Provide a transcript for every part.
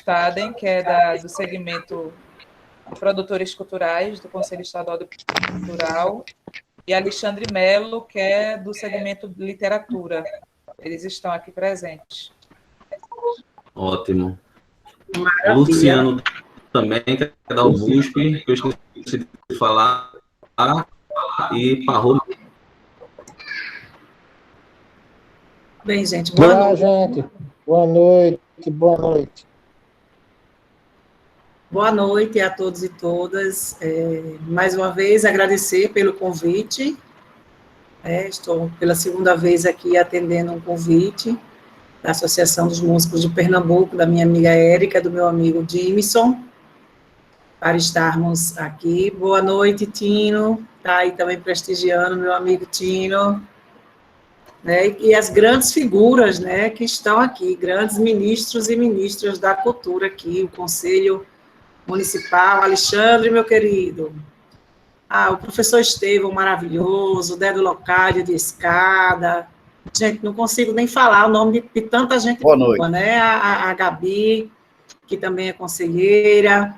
Staden, que é do segmento Produtores Culturais, do Conselho Estadual do Cultural, e Alexandre Melo, que é do segmento de Literatura. Eles estão aqui presentes. Ótimo. Maravilha. O Luciano também, que é da UBUSP, que eu esqueci de falar, e Parrou. Bem, gente, boa Olá, noite. gente. Boa noite, boa noite. Boa noite a todos e todas. Mais uma vez, agradecer pelo convite. Estou pela segunda vez aqui atendendo um convite da Associação dos Músicos de Pernambuco, da minha amiga Érica, do meu amigo Jimson, para estarmos aqui. Boa noite, Tino. Está aí também prestigiando meu amigo Tino. E as grandes figuras, que estão aqui, grandes ministros e ministras da cultura aqui, o Conselho Municipal, Alexandre, meu querido, o professor Estevão, maravilhoso, o Dedo Locádio de Escada, gente, não consigo nem falar o nome de tanta gente boa boa, noite. A Gabi, que também é conselheira,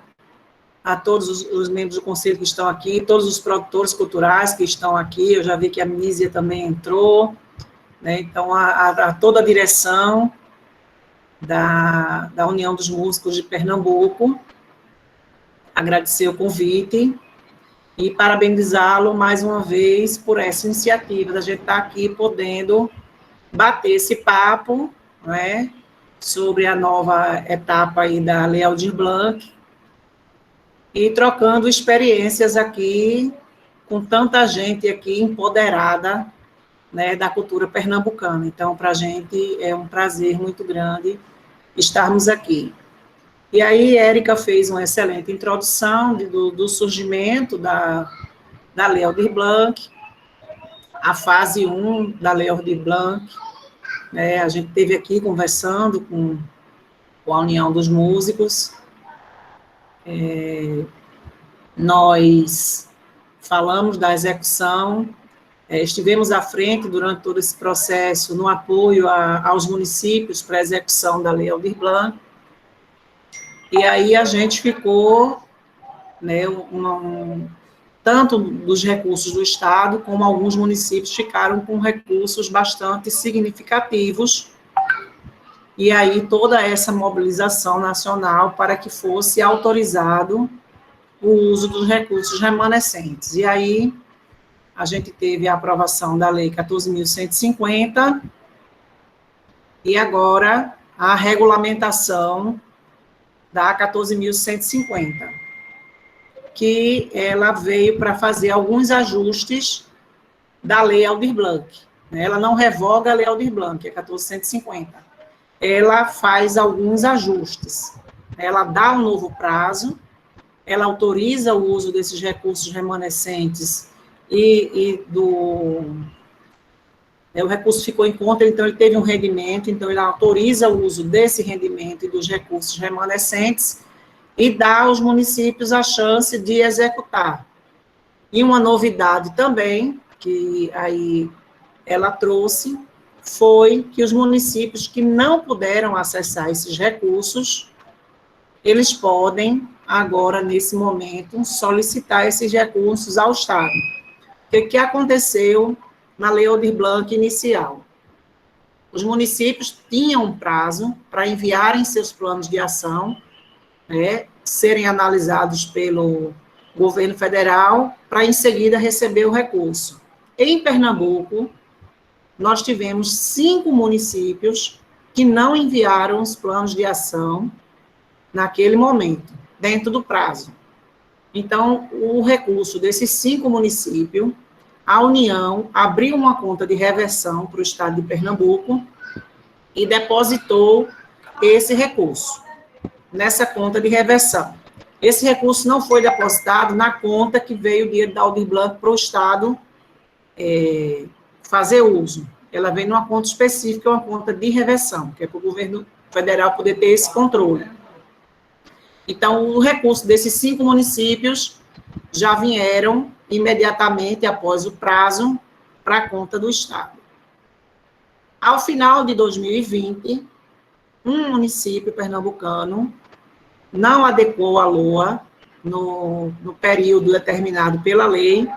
a todos os membros do conselho que estão aqui, todos os produtores culturais que estão aqui, eu já vi que a Mísia também entrou, então, a toda a direção da União dos Músicos de Pernambuco, agradecer o convite e parabenizá-lo mais uma vez por essa iniciativa, da gente estar aqui podendo bater esse papo, sobre a nova etapa aí da Lei Aldir Blanc e trocando experiências aqui com tanta gente aqui empoderada, da cultura pernambucana. Então, para a gente é um prazer muito grande estarmos aqui. E aí, Érica fez uma excelente introdução do surgimento da Lei Aldir Blanc, a fase 1 da Lei Aldir Blanc, a gente esteve aqui conversando com a União dos Músicos, nós falamos da execução, estivemos à frente durante todo esse processo no apoio aos municípios para a execução da Lei Aldir Blanc, e aí a gente ficou, tanto dos recursos do Estado, como alguns municípios ficaram com recursos bastante significativos, e aí toda essa mobilização nacional para que fosse autorizado o uso dos recursos remanescentes. E aí a gente teve a aprovação da Lei 14.150, e agora a regulamentação da 14.150, que ela veio para fazer alguns ajustes da Lei Aldir Blanc. Ela não revoga a Lei Aldir Blanc, a 14.150. Ela faz alguns ajustes. Ela dá um novo prazo, ela autoriza o uso desses recursos remanescentes o recurso ficou em conta, então ele teve um rendimento, então ele autoriza o uso desse rendimento e dos recursos remanescentes e dá aos municípios a chance de executar. E uma novidade também, que aí ela trouxe, foi que os municípios que não puderam acessar esses recursos, eles podem, agora, nesse momento, solicitar esses recursos ao Estado. O que aconteceu na Lei Aldir Blanc inicial? Os municípios tinham um prazo para enviarem seus planos de ação, serem analisados pelo governo federal, para em seguida receber o recurso. Em Pernambuco, nós tivemos 5 municípios que não enviaram os planos de ação naquele momento, dentro do prazo. Então, o recurso desses 5 municípios, a União abriu uma conta de reversão para o Estado de Pernambuco e depositou esse recurso nessa conta de reversão. Esse recurso não foi depositado na conta que veio o dinheiro da Aldir Blanc para o Estado fazer uso. Ela vem numa conta específica, uma conta de reversão, que é para o governo federal poder ter esse controle. Então, o recurso desses 5 municípios já vieram imediatamente após o prazo para a conta do Estado. Ao final de 2020, um município pernambucano não adequou a LOA no período determinado pela lei,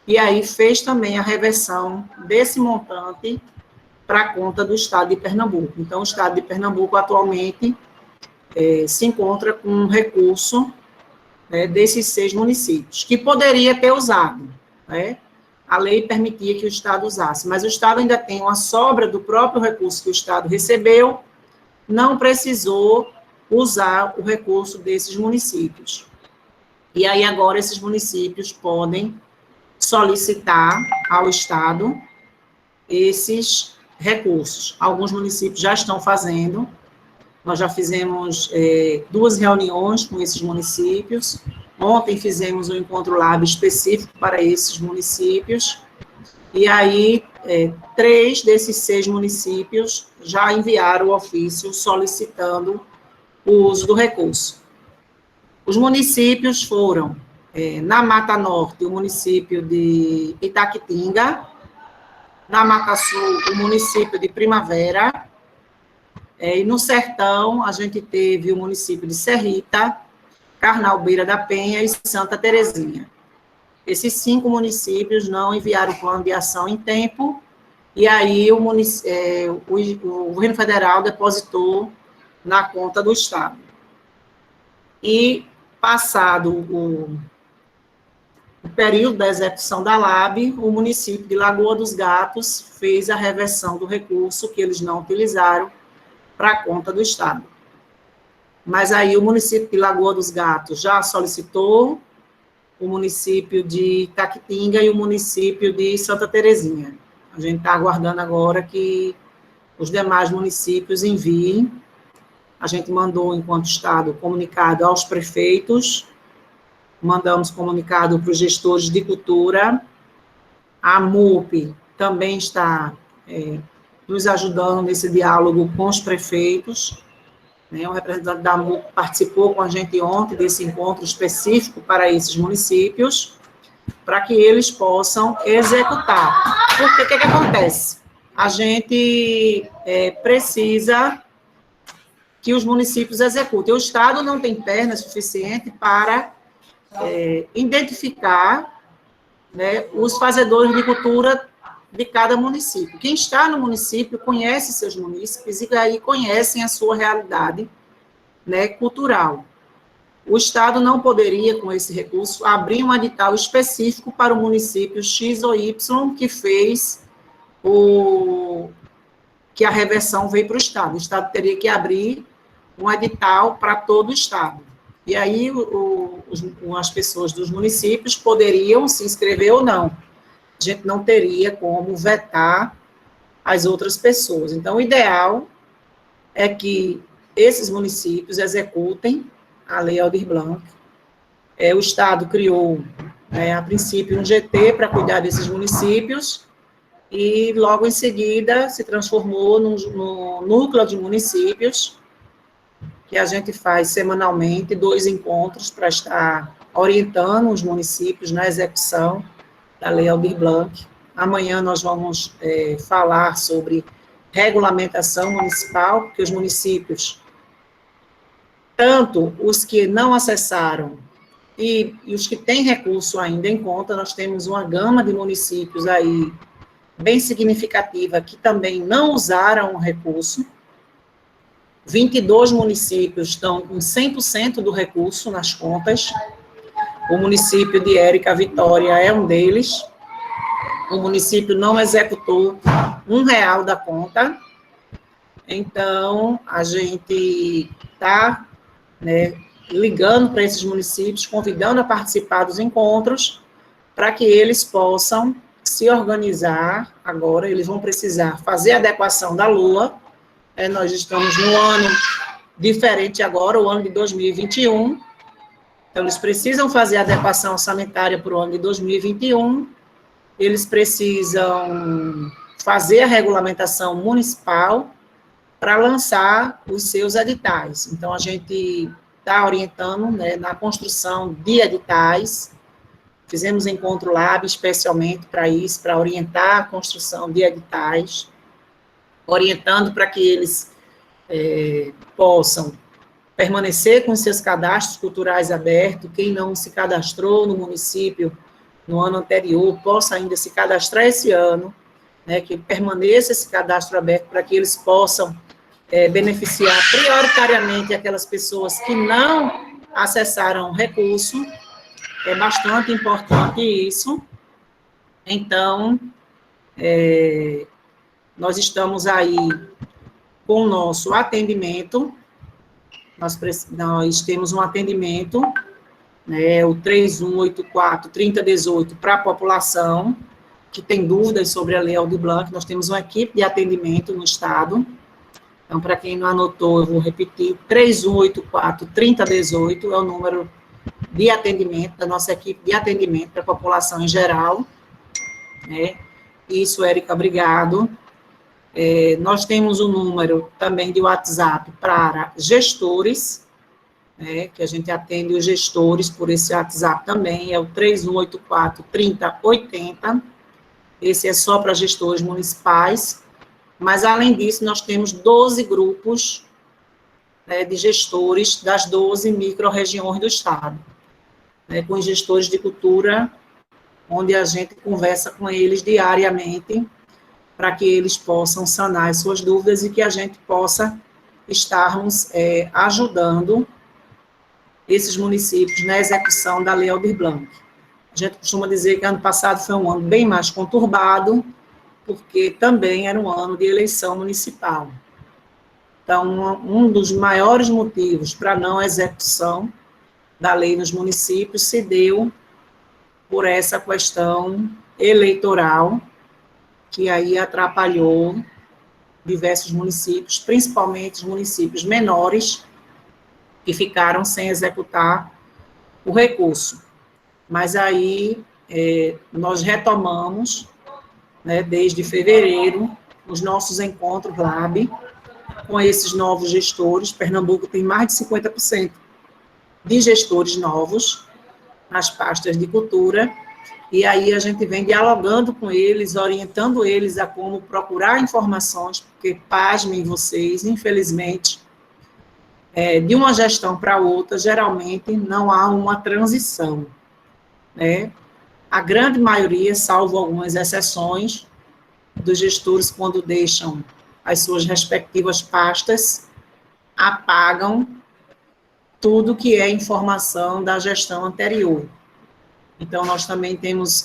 e aí fez também a reversão desse montante para a conta do Estado de Pernambuco. Então, o Estado de Pernambuco, atualmente, se encontra com um recurso, né, desses 6 municípios, que poderia ter usado, né? A lei permitia que o Estado usasse, mas o Estado ainda tem uma sobra do próprio recurso que o Estado recebeu, não precisou usar o recurso desses municípios. E aí, agora, esses municípios podem solicitar ao Estado esses recursos. Alguns municípios já estão fazendo, nós já fizemos 2 reuniões com esses municípios. Ontem fizemos um encontro lab específico para esses municípios, e aí 3 desses 6 municípios já enviaram o ofício solicitando o uso do recurso. Os municípios foram, na Mata Norte, o município de Itaquitinga, na Mata Sul, o município de Primavera, e no Sertão, a gente teve o município de Serrita, Carnalbeira da Penha e Santa Terezinha. Esses 5 municípios não enviaram o plano de ação em tempo, e aí o governo federal depositou na conta do Estado. E, passado o período da execução da LAB, o município de Lagoa dos Gatos fez a reversão do recurso que eles não utilizaram para a conta do Estado. Mas aí o município de Lagoa dos Gatos já solicitou, o município de Itaquitinga e o município de Santa Terezinha. A gente está aguardando agora que os demais municípios enviem. A gente mandou, enquanto Estado, comunicado aos prefeitos, mandamos comunicado para os gestores de cultura, a MUP também está nos ajudando nesse diálogo com os prefeitos, né? O representante da MUP participou com a gente ontem desse encontro específico para esses municípios, para que eles possam executar. Porque o que acontece? A gente precisa que os municípios executem. O Estado não tem perna suficiente para identificar, né, os fazedores de cultura de cada município. Quem está no município conhece seus munícipes e aí conhecem a sua realidade, né, cultural. O Estado não poderia, com esse recurso, abrir um edital específico para o município X ou Y que fez que a reversão veio para o Estado. O Estado teria que abrir um edital para todo o Estado. E aí as pessoas dos municípios poderiam se inscrever ou não. A gente não teria como vetar as outras pessoas. Então, o ideal é que esses municípios executem a Lei Aldir Blanc. O Estado criou, a princípio, um GT para cuidar desses municípios e, logo em seguida, se transformou no núcleo de municípios, que a gente faz semanalmente 2 encontros para estar orientando os municípios na execução da Lei Aldir Blanc. Amanhã nós vamos falar sobre regulamentação municipal, porque os municípios, tanto os que não acessaram e os que têm recurso ainda em conta, nós temos uma gama de municípios aí bem significativa que também não usaram o recurso. 22 municípios estão com 100% do recurso nas contas. O município de Érica Vitória é um deles. O município não executou R$1 da conta. Então, a gente está, ligando para esses municípios, convidando a participar dos encontros, para que eles possam se organizar. Agora, eles vão precisar fazer a adequação da LOA. Nós estamos num ano diferente agora, o ano de 2021. Então, eles precisam fazer a adequação orçamentária para o ano de 2021. Eles precisam fazer a regulamentação municipal para lançar os seus editais. Então, a gente está orientando, na construção de editais. Fizemos encontro lab especialmente para isso, para orientar a construção de editais, orientando para que eles possam permanecer com seus cadastros culturais abertos. Quem não se cadastrou no município no ano anterior, possa ainda se cadastrar esse ano, né, que permaneça esse cadastro aberto para que eles possam beneficiar prioritariamente aquelas pessoas que não acessaram o recurso. É bastante importante isso. Então, nós estamos aí com o nosso atendimento, nós temos um atendimento, né, o 3184-3018 para a população que tem dúvidas sobre a Lei Aldir Blanc. Nós temos uma equipe de atendimento no Estado. Então, para quem não anotou, eu vou repetir, 3184-3018 é o número de atendimento, da nossa equipe de atendimento para a população em geral. Né? Isso, Érica, obrigado. Nós temos um número também de WhatsApp para gestores, né, que a gente atende os gestores por esse WhatsApp também, é o 3184-3080. Esse é só para gestores municipais. Mas, além disso, nós temos 12 grupos, né, de gestores das 12 micro-regiões do Estado, né, com os gestores de cultura, onde a gente conversa com eles diariamente, para que eles possam sanar as suas dúvidas e que a gente possa estarmos ajudando esses municípios na execução da Lei Aldir Blanc. A gente costuma dizer que ano passado foi um ano bem mais conturbado, porque também era um ano de eleição municipal. Então, um dos maiores motivos para a não execução da lei nos municípios se deu por essa questão eleitoral, que aí atrapalhou diversos municípios, principalmente os municípios menores, que ficaram sem executar o recurso. Mas aí nós retomamos, né, desde fevereiro, os nossos encontros LAB, com esses novos gestores. Pernambuco tem mais de 50% de gestores novos nas pastas de cultura, e aí a gente vem dialogando com eles, orientando eles a como procurar informações, porque, pasmem vocês, infelizmente, de uma gestão para outra, geralmente não há uma transição, né? A grande maioria, salvo algumas exceções, dos gestores, quando deixam as suas respectivas pastas, apagam tudo que é informação da gestão anterior. Então, nós também temos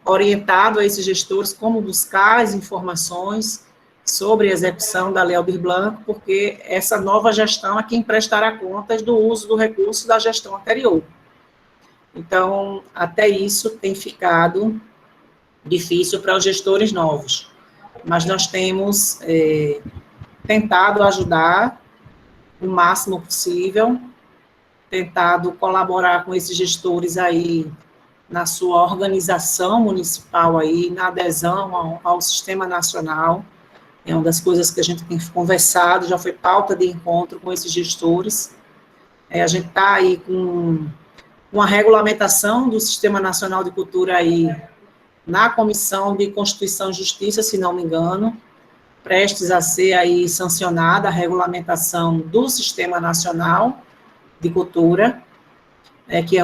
orientado a esses gestores como buscar as informações sobre a execução da Lei Aldir Blanc, porque essa nova gestão é quem prestará contas do uso do recurso da gestão anterior. Então, até isso tem ficado difícil para os gestores novos. Mas nós temos tentado ajudar o máximo possível, tentado colaborar com esses gestores aí na sua organização municipal aí, na adesão ao sistema nacional. É uma das coisas que a gente tem conversado, já foi pauta de encontro com esses gestores. A gente está aí com uma regulamentação do Sistema Nacional de Cultura aí na Comissão de Constituição e Justiça, se não me engano, prestes a ser aí sancionada a regulamentação do Sistema Nacional de Cultura, que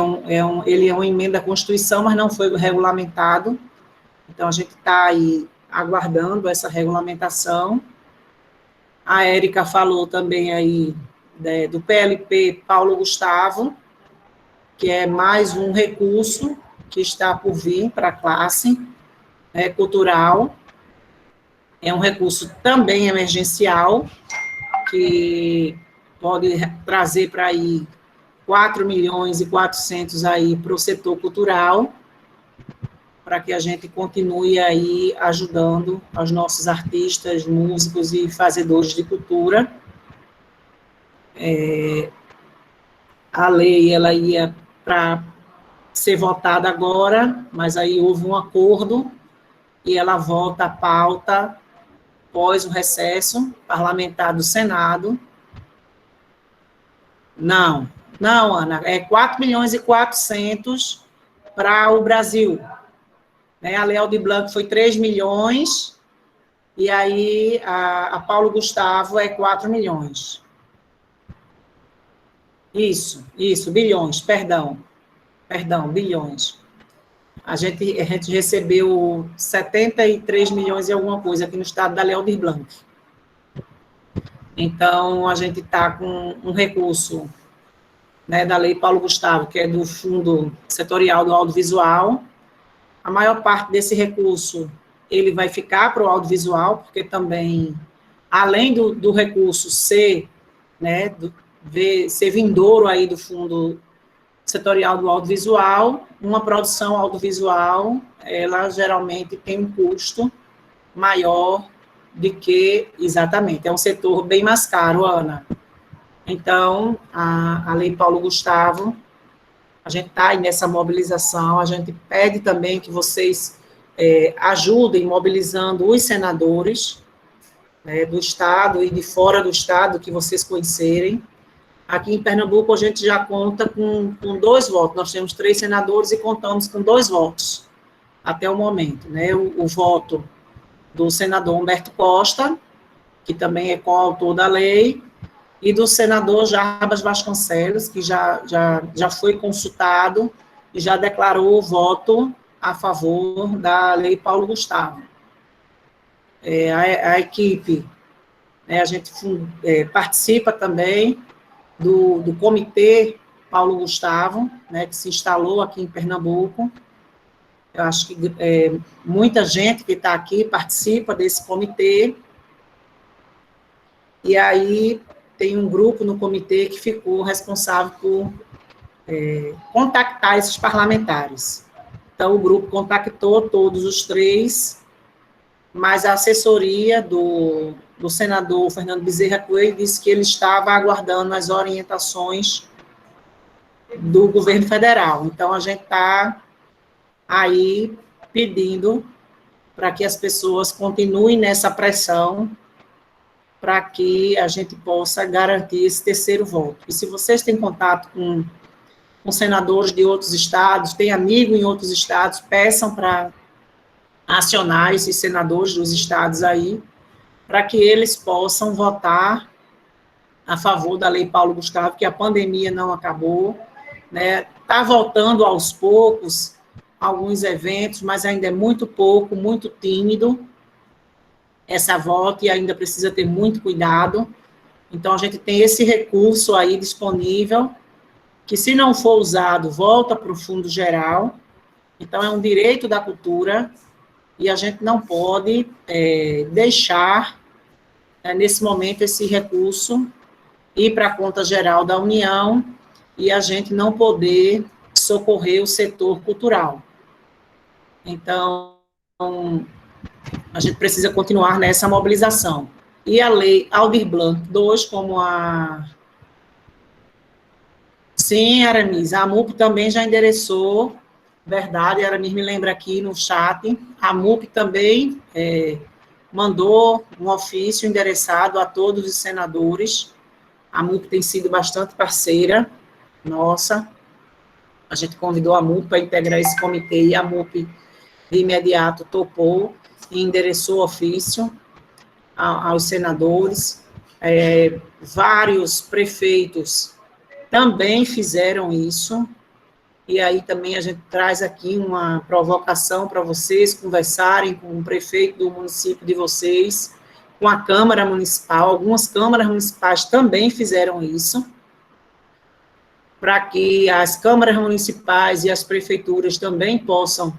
ele é uma emenda à Constituição, mas não foi regulamentado. Então, a gente está aí aguardando essa regulamentação. A Érica falou também aí do PLP Paulo Gustavo, que é mais um recurso que está por vir para a classe cultural. É um recurso também emergencial, que pode trazer para aí 4.400.000 aí para o setor cultural, para que a gente continue aí ajudando os nossos artistas, músicos e fazedores de cultura. A lei, ela ia para ser votada agora, mas aí houve um acordo e ela volta à pauta após o recesso parlamentar do Senado. Não, Ana, é 4.400.000 para o Brasil. A Lei Aldir Blanc foi 3 milhões, e aí a Paulo Gustavo é 4 milhões. Isso, bilhões, perdão, bilhões. A gente recebeu 73 milhões e alguma coisa aqui no estado da Lei Aldir Blanc. Então, a gente está com um recurso, né, da Lei Paulo Gustavo, que é do Fundo Setorial do Audiovisual. A maior parte desse recurso, ele vai ficar para o audiovisual, porque também, além do recurso ser, né, ser vindouro aí do Fundo Setorial do Audiovisual, uma produção audiovisual, ela geralmente tem um custo maior do que, exatamente, é um setor bem mais caro, Ana. Então, a Lei Paulo Gustavo, a gente está aí nessa mobilização, a gente pede também que vocês ajudem mobilizando os senadores, né, do Estado e de fora do Estado, que vocês conhecerem. Aqui em Pernambuco, a gente já conta com 2 votos, nós temos 3 senadores e contamos com 2 votos, até o momento, né, o voto do senador Humberto Costa, que também é coautor da lei, e do senador Jarbas Vasconcelos, que já foi consultado e já declarou o voto a favor da Lei Paulo Gustavo. A equipe, né, a gente participa também do Comitê Paulo Gustavo, né, que se instalou aqui em Pernambuco. Eu acho que muita gente que está aqui participa desse comitê, e aí tem um grupo no comitê que ficou responsável por contactar esses parlamentares. Então, o grupo contactou todos os 3, mas a assessoria do senador Fernando Bezerra Coelho disse que ele estava aguardando as orientações do governo federal. Então, a gente está aí pedindo para que as pessoas continuem nessa pressão para que a gente possa garantir esse terceiro voto. E se vocês têm contato com senadores de outros estados, têm amigo em outros estados, peçam para acionar esses senadores dos estados aí, para que eles possam votar a favor da Lei Paulo Gustavo, que a pandemia não acabou, né? Está voltando aos poucos alguns eventos, mas ainda é muito pouco, muito tímido essa volta, e ainda precisa ter muito cuidado. Então, a gente tem esse recurso aí disponível, que se não for usado, volta para o Fundo Geral. Então, é um direito da cultura, e a gente não pode deixar, nesse momento, esse recurso ir para a conta geral da União, e a gente não poder socorrer o setor cultural. Então, a gente precisa continuar nessa mobilização. E a Lei Aldir Blanc II, como a... Sim, Aramis, a MUP também já endereçou, verdade, Aramis me lembra aqui no chat, a MUP também mandou um ofício endereçado a todos os senadores. A MUP tem sido bastante parceira nossa. A gente convidou a MUP para integrar esse comitê, e a MUP, de imediato, topou e endereçou o ofício aos senadores. Vários prefeitos também fizeram isso, e aí também a gente traz aqui uma provocação para vocês conversarem com o prefeito do município de vocês, com a Câmara Municipal. Algumas câmaras municipais também fizeram isso, para que as câmaras municipais e as prefeituras também possam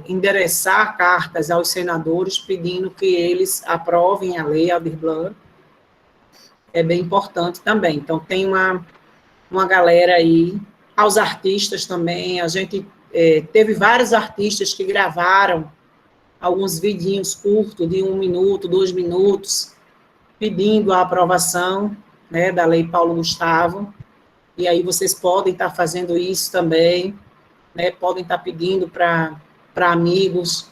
endereçar cartas aos senadores pedindo que eles aprovem a Lei Aldir Blanc. É bem importante também. Então, tem uma galera aí, aos artistas também. A gente teve vários artistas que gravaram alguns vidinhos curtos, de 1 minuto, 2 minutos, pedindo a aprovação, né, da Lei Paulo Gustavo. E aí vocês podem estar fazendo isso também, né, podem estar pedindo para amigos,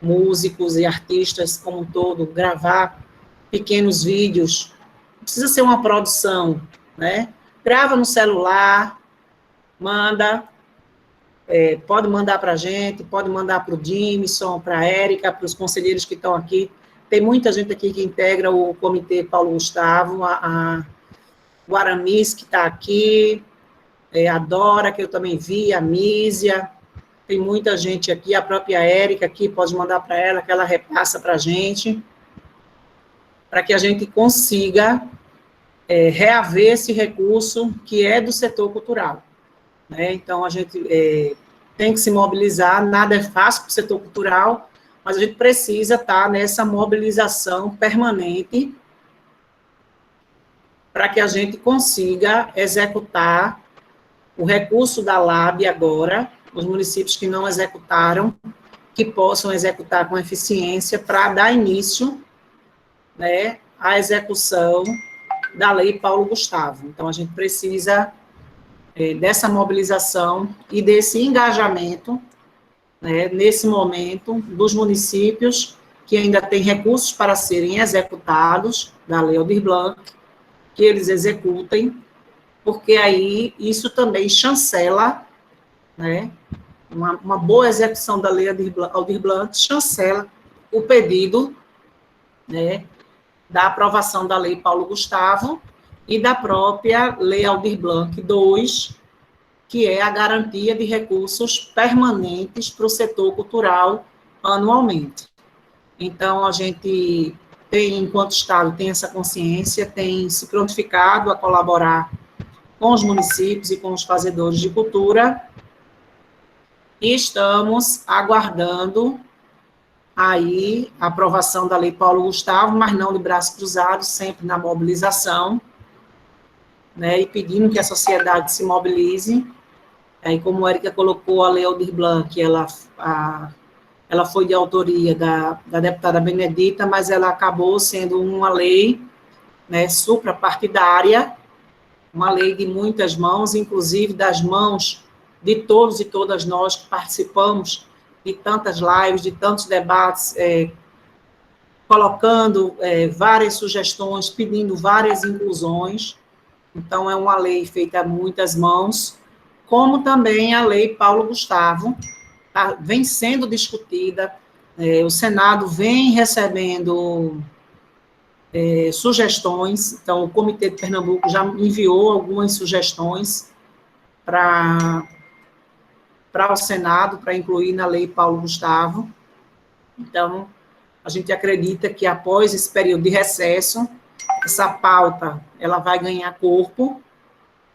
músicos e artistas como um todo, gravar pequenos vídeos. Não precisa ser uma produção, né? Grava no celular, manda, pode mandar para a gente, pode mandar para o Dimison, para a Érica, para os conselheiros que estão aqui. Tem muita gente aqui que integra o Comitê Paulo Gustavo, o Aramis, que está aqui, a Dora, que eu também vi, a Mísia, tem muita gente aqui, a própria Érica aqui, pode mandar para ela, que ela repassa para a gente, para que a gente consiga reaver esse recurso que é do setor cultural. Né? Então, a gente tem que se mobilizar, nada é fácil para o setor cultural, mas a gente precisa estar nessa mobilização permanente para que a gente consiga executar o recurso da LAB agora, os municípios que não executaram, que possam executar com eficiência para dar início, né, à execução da Lei Paulo Gustavo. Então, a gente precisa dessa mobilização e desse engajamento, né, nesse momento, dos municípios que ainda têm recursos para serem executados, da Lei Aldir Blanc, que eles executem, porque aí isso também chancela, né, uma boa execução da Lei Aldir Blanc chancela o pedido, né, da aprovação da Lei Paulo Gustavo e da própria Lei Aldir Blanc II, que é a garantia de recursos permanentes para o setor cultural anualmente. Então, a gente tem, enquanto Estado, tem essa consciência, tem se prontificado a colaborar com os municípios e com os fazedores de cultura, e estamos aguardando aí a aprovação da Lei Paulo Gustavo, mas não de braços cruzados, sempre na mobilização, né, e pedindo que a sociedade se mobilize. Aí, como a Érica colocou, a Lei Aldir Blanc, ela foi de autoria da deputada Benedita, mas ela acabou sendo uma lei, né, suprapartidária, uma lei de muitas mãos, inclusive das mãos de todos e todas nós que participamos de tantas lives, de tantos debates, colocando várias sugestões, pedindo várias inclusões. Então, é uma lei feita a muitas mãos, como também a Lei Paulo Gustavo, vem sendo discutida, o Senado vem recebendo sugestões, então o Comitê de Pernambuco já enviou algumas sugestões para o Senado, para incluir na Lei Paulo Gustavo. Então, a gente acredita que após esse período de recesso, essa pauta ela vai ganhar corpo,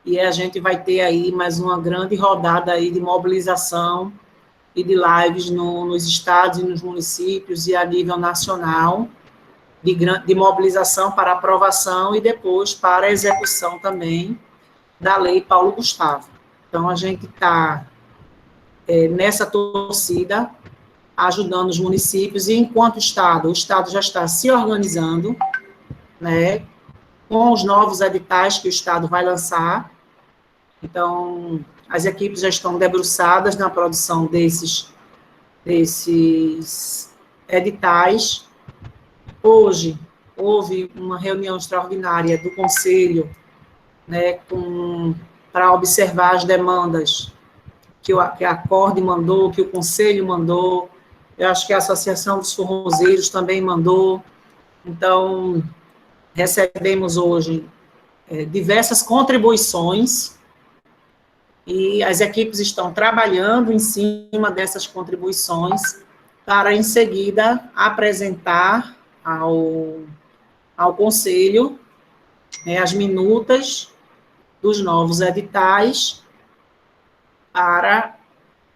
e a gente vai ter aí mais uma grande rodada aí de mobilização e de lives nos estados e nos municípios e a nível nacional, de mobilização para aprovação e depois para a execução também da Lei Paulo Gustavo. Então, a gente está nessa torcida, ajudando os municípios, e enquanto o Estado já está se organizando, né, com os novos editais que o Estado vai lançar. Então, as equipes já estão debruçadas na produção desses editais. Hoje, houve uma reunião extraordinária do Conselho, né, para observar as demandas que a CORD mandou, que o Conselho mandou, eu acho que a Associação dos Forrozeiros também mandou. Então, recebemos hoje diversas contribuições, e as equipes estão trabalhando em cima dessas contribuições para, em seguida, apresentar ao Conselho, né, as minutas dos novos editais, para,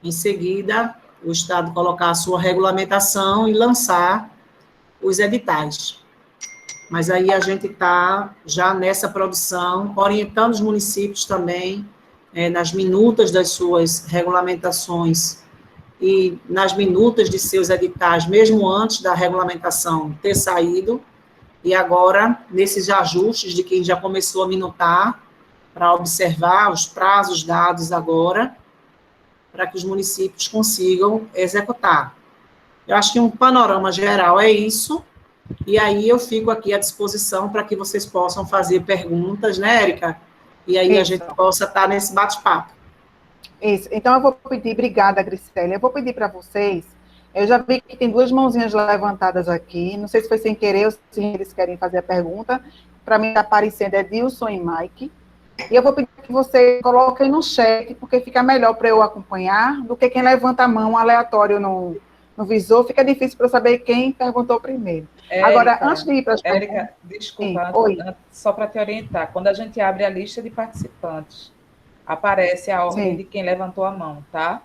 em seguida, o Estado colocar a sua regulamentação e lançar os editais. Mas aí a gente está já nessa produção, orientando os municípios também, nas minutas das suas regulamentações e nas minutas de seus editais, mesmo antes da regulamentação ter saído, e agora, nesses ajustes de quem já começou a minutar, para observar os prazos dados agora, para que os municípios consigam executar. Eu acho que um panorama geral é isso, e aí eu fico aqui à disposição para que vocês possam fazer perguntas, né, Érica? E aí isso. A gente possa estar nesse bate-papo. Isso. Então, eu vou pedir, obrigada, Gricélia, eu vou pedir para vocês, eu já vi que tem duas mãozinhas levantadas aqui, não sei se foi sem querer ou se eles querem fazer a pergunta, para mim está aparecendo é Dilson e Mike. E eu vou pedir que você coloquem no chat, porque fica melhor para eu acompanhar do que quem levanta a mão aleatório no visor. Fica difícil para eu saber quem perguntou primeiro. Agora, antes de ir para as perguntas... Érica, desculpa, Sim, oi. só para te orientar. Quando a gente abre a lista de participantes, aparece a ordem de quem levantou a mão, tá?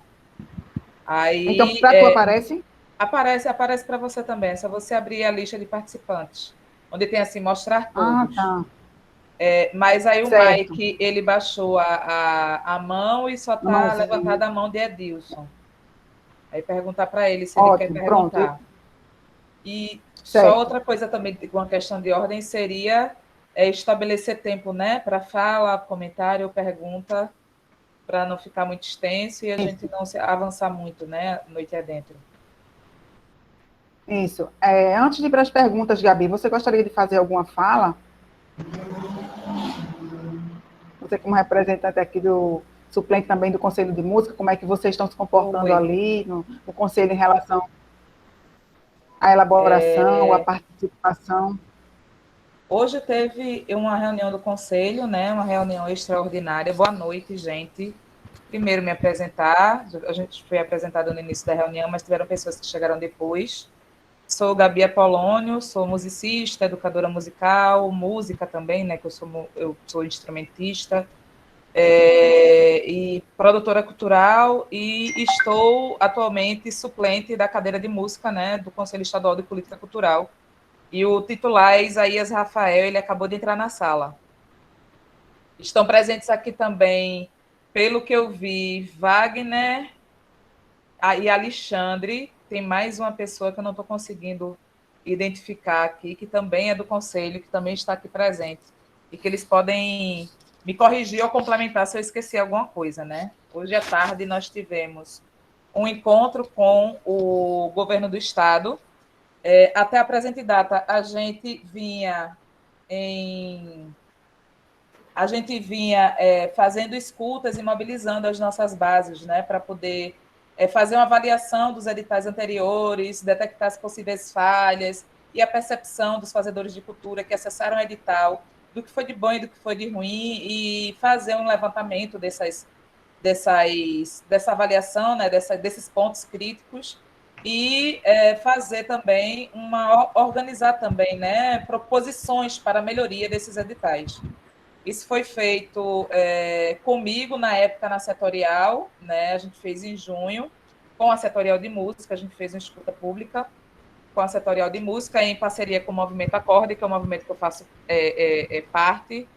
Aí, então, para tu aparece? Aparece para você também. É só você abrir a lista de participantes, onde tem assim, mostrar todos. Tá. Mas aí Certo. o Mike, ele baixou a mão e só está levantada a mão de Edilson. Aí perguntar para ele se ele quer perguntar. Pronto. E certo. Só outra coisa também, com uma questão de ordem, seria estabelecer tempo, né? Para fala, comentário ou pergunta, para não ficar muito extenso e a gente não se avançar muito, né? Noite adentro. Isso. Antes de ir para as perguntas, Gabi, você gostaria de fazer alguma fala? Você, como representante aqui do suplente também do Conselho de Música, como é que vocês estão se comportando ali no Conselho em relação à elaboração, à participação? Hoje teve uma reunião do Conselho, né? Uma reunião extraordinária. Boa noite, gente. Primeiro me apresentar, a gente foi apresentado no início da reunião, mas tiveram pessoas que chegaram depois. Sou Gabi Apolônio, sou musicista, educadora musical, música também, né? Que eu sou instrumentista, e produtora cultural, e estou atualmente suplente da cadeira de música, né? Do Conselho Estadual de Política Cultural. E o titular é Isaías Rafael, ele acabou de entrar na sala. Estão presentes aqui também, pelo que eu vi, Wagner e Alexandre. Tem mais uma pessoa que eu não estou conseguindo identificar aqui, que também é do Conselho, que também está aqui presente. E que eles podem me corrigir ou complementar se eu esqueci alguma coisa, né? Hoje à tarde nós tivemos um encontro com o governo do Estado. Até a presente data, a gente vinha fazendo escutas e mobilizando as nossas bases, né, para poder fazer uma avaliação dos editais anteriores, detectar as possíveis falhas e a percepção dos fazedores de cultura que acessaram o edital, do que foi de bom e do que foi de ruim, e fazer um levantamento dessa avaliação, né, desses pontos críticos, e fazer também organizar também, né, proposições para a melhoria desses editais. Isso foi feito comigo na época na setorial, né? A gente fez em junho, com a setorial de música, a gente fez uma escuta pública com a setorial de música, em parceria com o Movimento Acorde, que é um movimento que eu faço parte.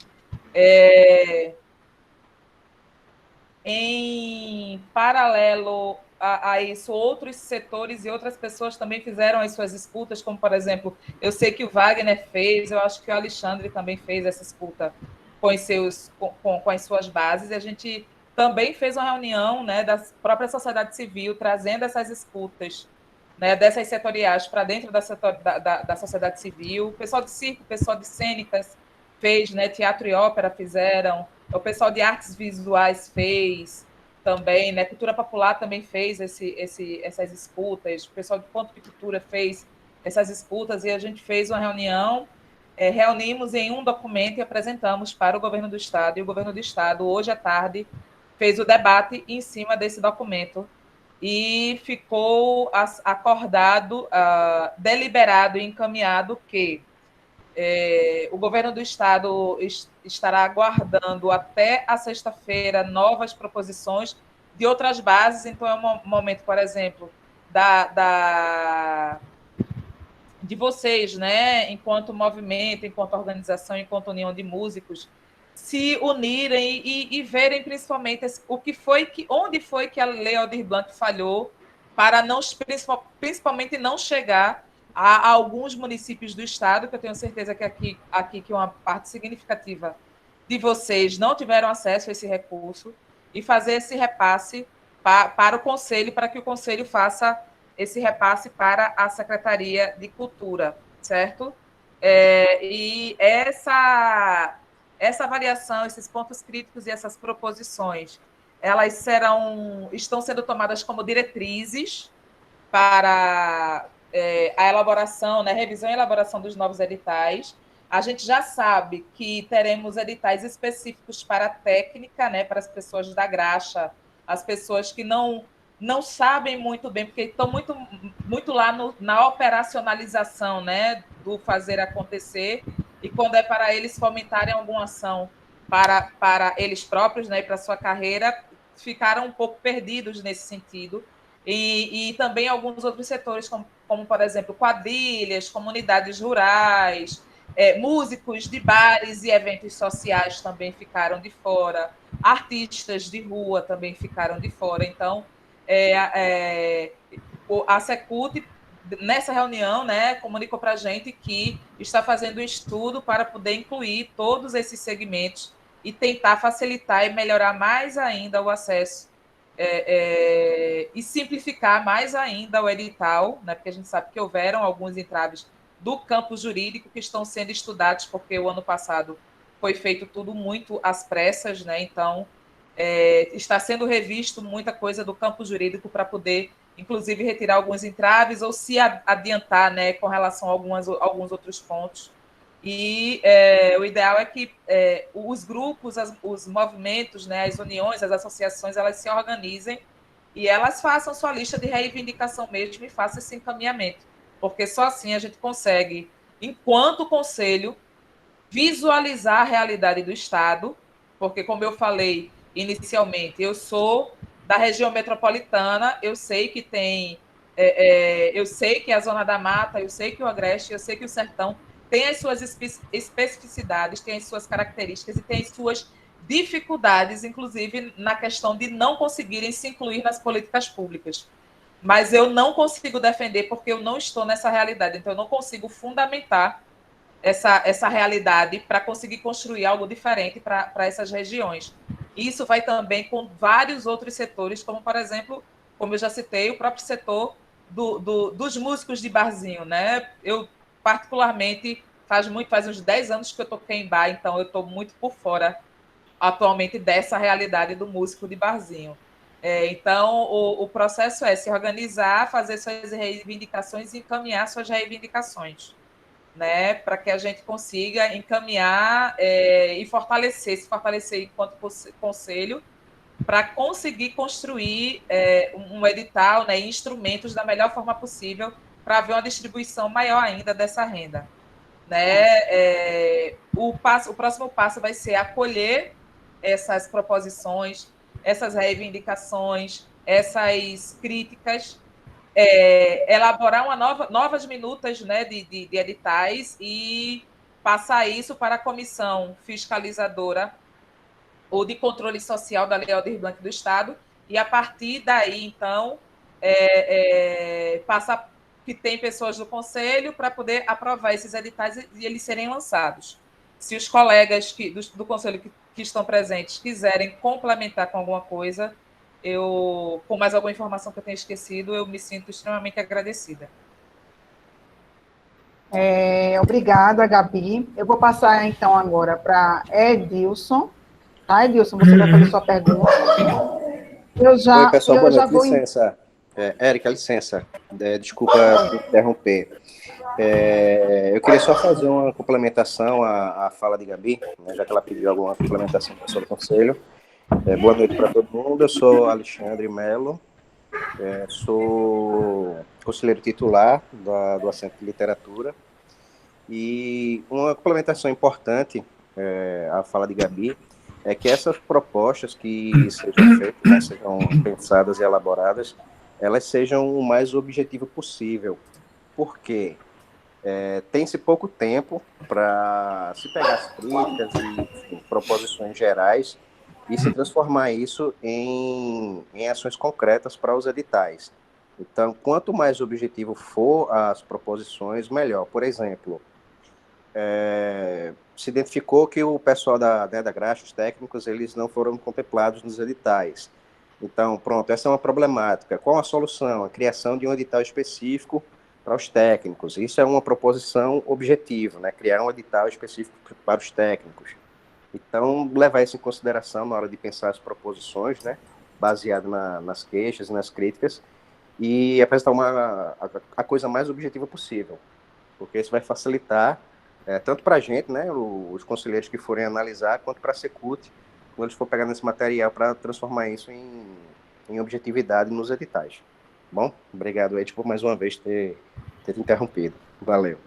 Em paralelo a isso, outros setores e outras pessoas também fizeram as suas escutas, como, por exemplo, eu sei que o Wagner fez, eu acho que o Alexandre também fez essa escuta com as suas bases, e a gente também fez uma reunião, né, da própria sociedade civil, trazendo essas escutas, né, dessas setoriais para dentro da sociedade civil. O pessoal de circo, o pessoal de cênicas fez, né, teatro e ópera fizeram, o pessoal de artes visuais fez também, né, cultura popular também fez essas escutas, o pessoal de ponto de cultura fez essas escutas, e a gente fez uma reunião, reunimos em um documento e apresentamos para o governo do Estado, e o governo do Estado, hoje à tarde, fez o debate em cima desse documento, e ficou acordado, deliberado e encaminhado que o governo do Estado estará aguardando até a sexta-feira novas proposições de outras bases. Então, é um momento, por exemplo, de vocês, né, enquanto movimento, enquanto organização, enquanto união de músicos, se unirem e verem principalmente onde foi que a Lei Aldir Blanc falhou, para principalmente não chegar a alguns municípios do estado, que eu tenho certeza que aqui que uma parte significativa de vocês não tiveram acesso a esse recurso, e fazer esse repasse para o Conselho, para que o Conselho faça esse repasse para a Secretaria de Cultura, certo? E essa avaliação, esses pontos críticos e essas proposições, elas estão sendo tomadas como diretrizes para a elaboração, né, revisão e elaboração dos novos editais, A gente já sabe que teremos editais específicos para a técnica, né, para as pessoas da graxa, as pessoas que não sabem muito bem, porque estão muito lá na operacionalização, né, do fazer acontecer, e quando é para eles fomentarem alguma ação para eles próprios, né, e para a sua carreira, ficaram um pouco perdidos nesse sentido. E também alguns outros setores, como, por exemplo, quadrilhas, comunidades rurais, músicos de bares e eventos sociais também ficaram de fora, artistas de rua também ficaram de fora. Então, a Secult, nessa reunião, né, comunicou para a gente que está fazendo um estudo para poder incluir todos esses segmentos e tentar facilitar e melhorar mais ainda o acesso e simplificar mais ainda o edital, né, porque a gente sabe que houveram alguns entraves do campo jurídico que estão sendo estudados, porque o ano passado foi feito tudo muito às pressas, né? Então, está sendo revisto muita coisa do campo jurídico para poder, inclusive, retirar alguns entraves ou se adiantar, né, com relação a alguns outros pontos. E o ideal é que os grupos, os movimentos, né, as uniões, as associações, elas se organizem e elas façam sua lista de reivindicação mesmo e façam esse encaminhamento, porque só assim a gente consegue, enquanto conselho, visualizar a realidade do Estado, porque, como eu falei inicialmente, eu sou da região metropolitana, eu sei que tem, eu sei que a Zona da Mata, eu sei que o Agreste, eu sei que o Sertão tem as suas especificidades, tem as suas características e tem as suas dificuldades, inclusive na questão de não conseguirem se incluir nas políticas públicas. Mas eu não consigo defender porque eu não estou nessa realidade, então eu não consigo fundamentar essa realidade para conseguir construir algo diferente para essas regiões. Isso vai também com vários outros setores, como, por exemplo, como eu já citei, o próprio setor dos músicos de barzinho, né? Eu, particularmente, faz uns 10 anos que eu toquei em bar, então eu estou muito por fora atualmente dessa realidade do músico de barzinho. Então, o processo é se organizar, fazer suas reivindicações e encaminhar suas reivindicações, né, para que a gente consiga encaminhar e se fortalecer enquanto conselho, para conseguir construir um edital, né, instrumentos da melhor forma possível para haver uma distribuição maior ainda dessa renda. Né? O próximo passo vai ser acolher essas proposições, essas reivindicações, essas críticas, elaborar novas minutas, né, de editais e passar isso para a comissão fiscalizadora ou de controle social da Lei Aldir Blanc do Estado, e a partir daí, então, passar que tem pessoas do Conselho para poder aprovar esses editais e eles serem lançados. Se os colegas do Conselho que estão presentes quiserem complementar com alguma coisa, com mais alguma informação que eu tenha esquecido, eu me sinto extremamente agradecida. Obrigada, Gabi. Eu vou passar, então, agora para Edilson. Tá, Edilson, você vai fazer sua pergunta. Oi, pessoal, boa noite, licença. Érica, licença. Desculpa interromper. Eu queria só fazer uma complementação à fala de Gabi, né, já que ela pediu alguma complementação sobre o Conselho. Boa noite para todo mundo, eu sou Alexandre Melo, sou conselheiro titular do Assento de Literatura, e uma complementação importante à fala de Gabi é que essas propostas que sejam feitas, né, sejam pensadas e elaboradas, elas sejam o mais objetivo possível. Por quê? Tem-se pouco tempo para se pegar as críticas e proposições gerais e se transformar isso em ações concretas para os editais. Então, quanto mais objetivo for as proposições, melhor. Por exemplo, se identificou que o pessoal da graxa, os técnicos, eles não foram contemplados nos editais. Então, pronto, essa é uma problemática. Qual a solução? A criação de um edital específico para os técnicos. Isso é uma proposição objetiva, né? Criar um edital específico para os técnicos. Então, levar isso em consideração na hora de pensar as proposições, né? Baseado nas queixas e nas críticas, e apresentar a coisa mais objetiva possível, porque isso vai facilitar tanto para a gente, né, os conselheiros que forem analisar, quanto para a Secult, quando eles for pegar nesse material para transformar isso em objetividade nos editais. Bom, obrigado, Ed, por mais uma vez ter te interrompido. Valeu.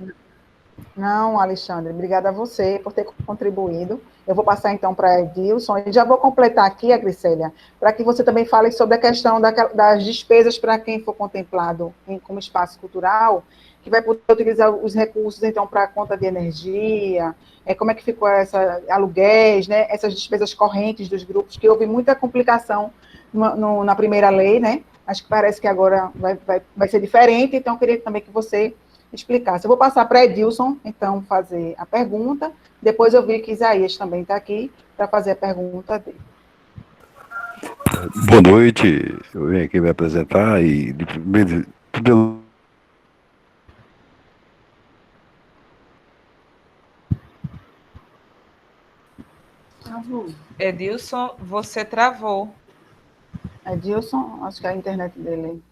Não, Alexandre, obrigada a você por ter contribuído. Eu vou passar então para Edilson e já vou completar aqui, a Glicélia, para que você também fale sobre a questão das despesas para quem for contemplado como espaço cultural, que vai poder utilizar os recursos então para a conta de energia, como é que ficou essa aluguéis, né, essas despesas correntes dos grupos, que houve muita complicação na primeira lei, né? Acho que parece que agora vai ser diferente, então eu queria também que você explicasse. Eu vou passar para Edilson, então, fazer a pergunta. Depois eu vi que Isaías também está aqui para fazer a pergunta dele. Boa noite, eu venho aqui me apresentar e primeiro. Edilson, você travou. Edilson, acho que é a internet dele.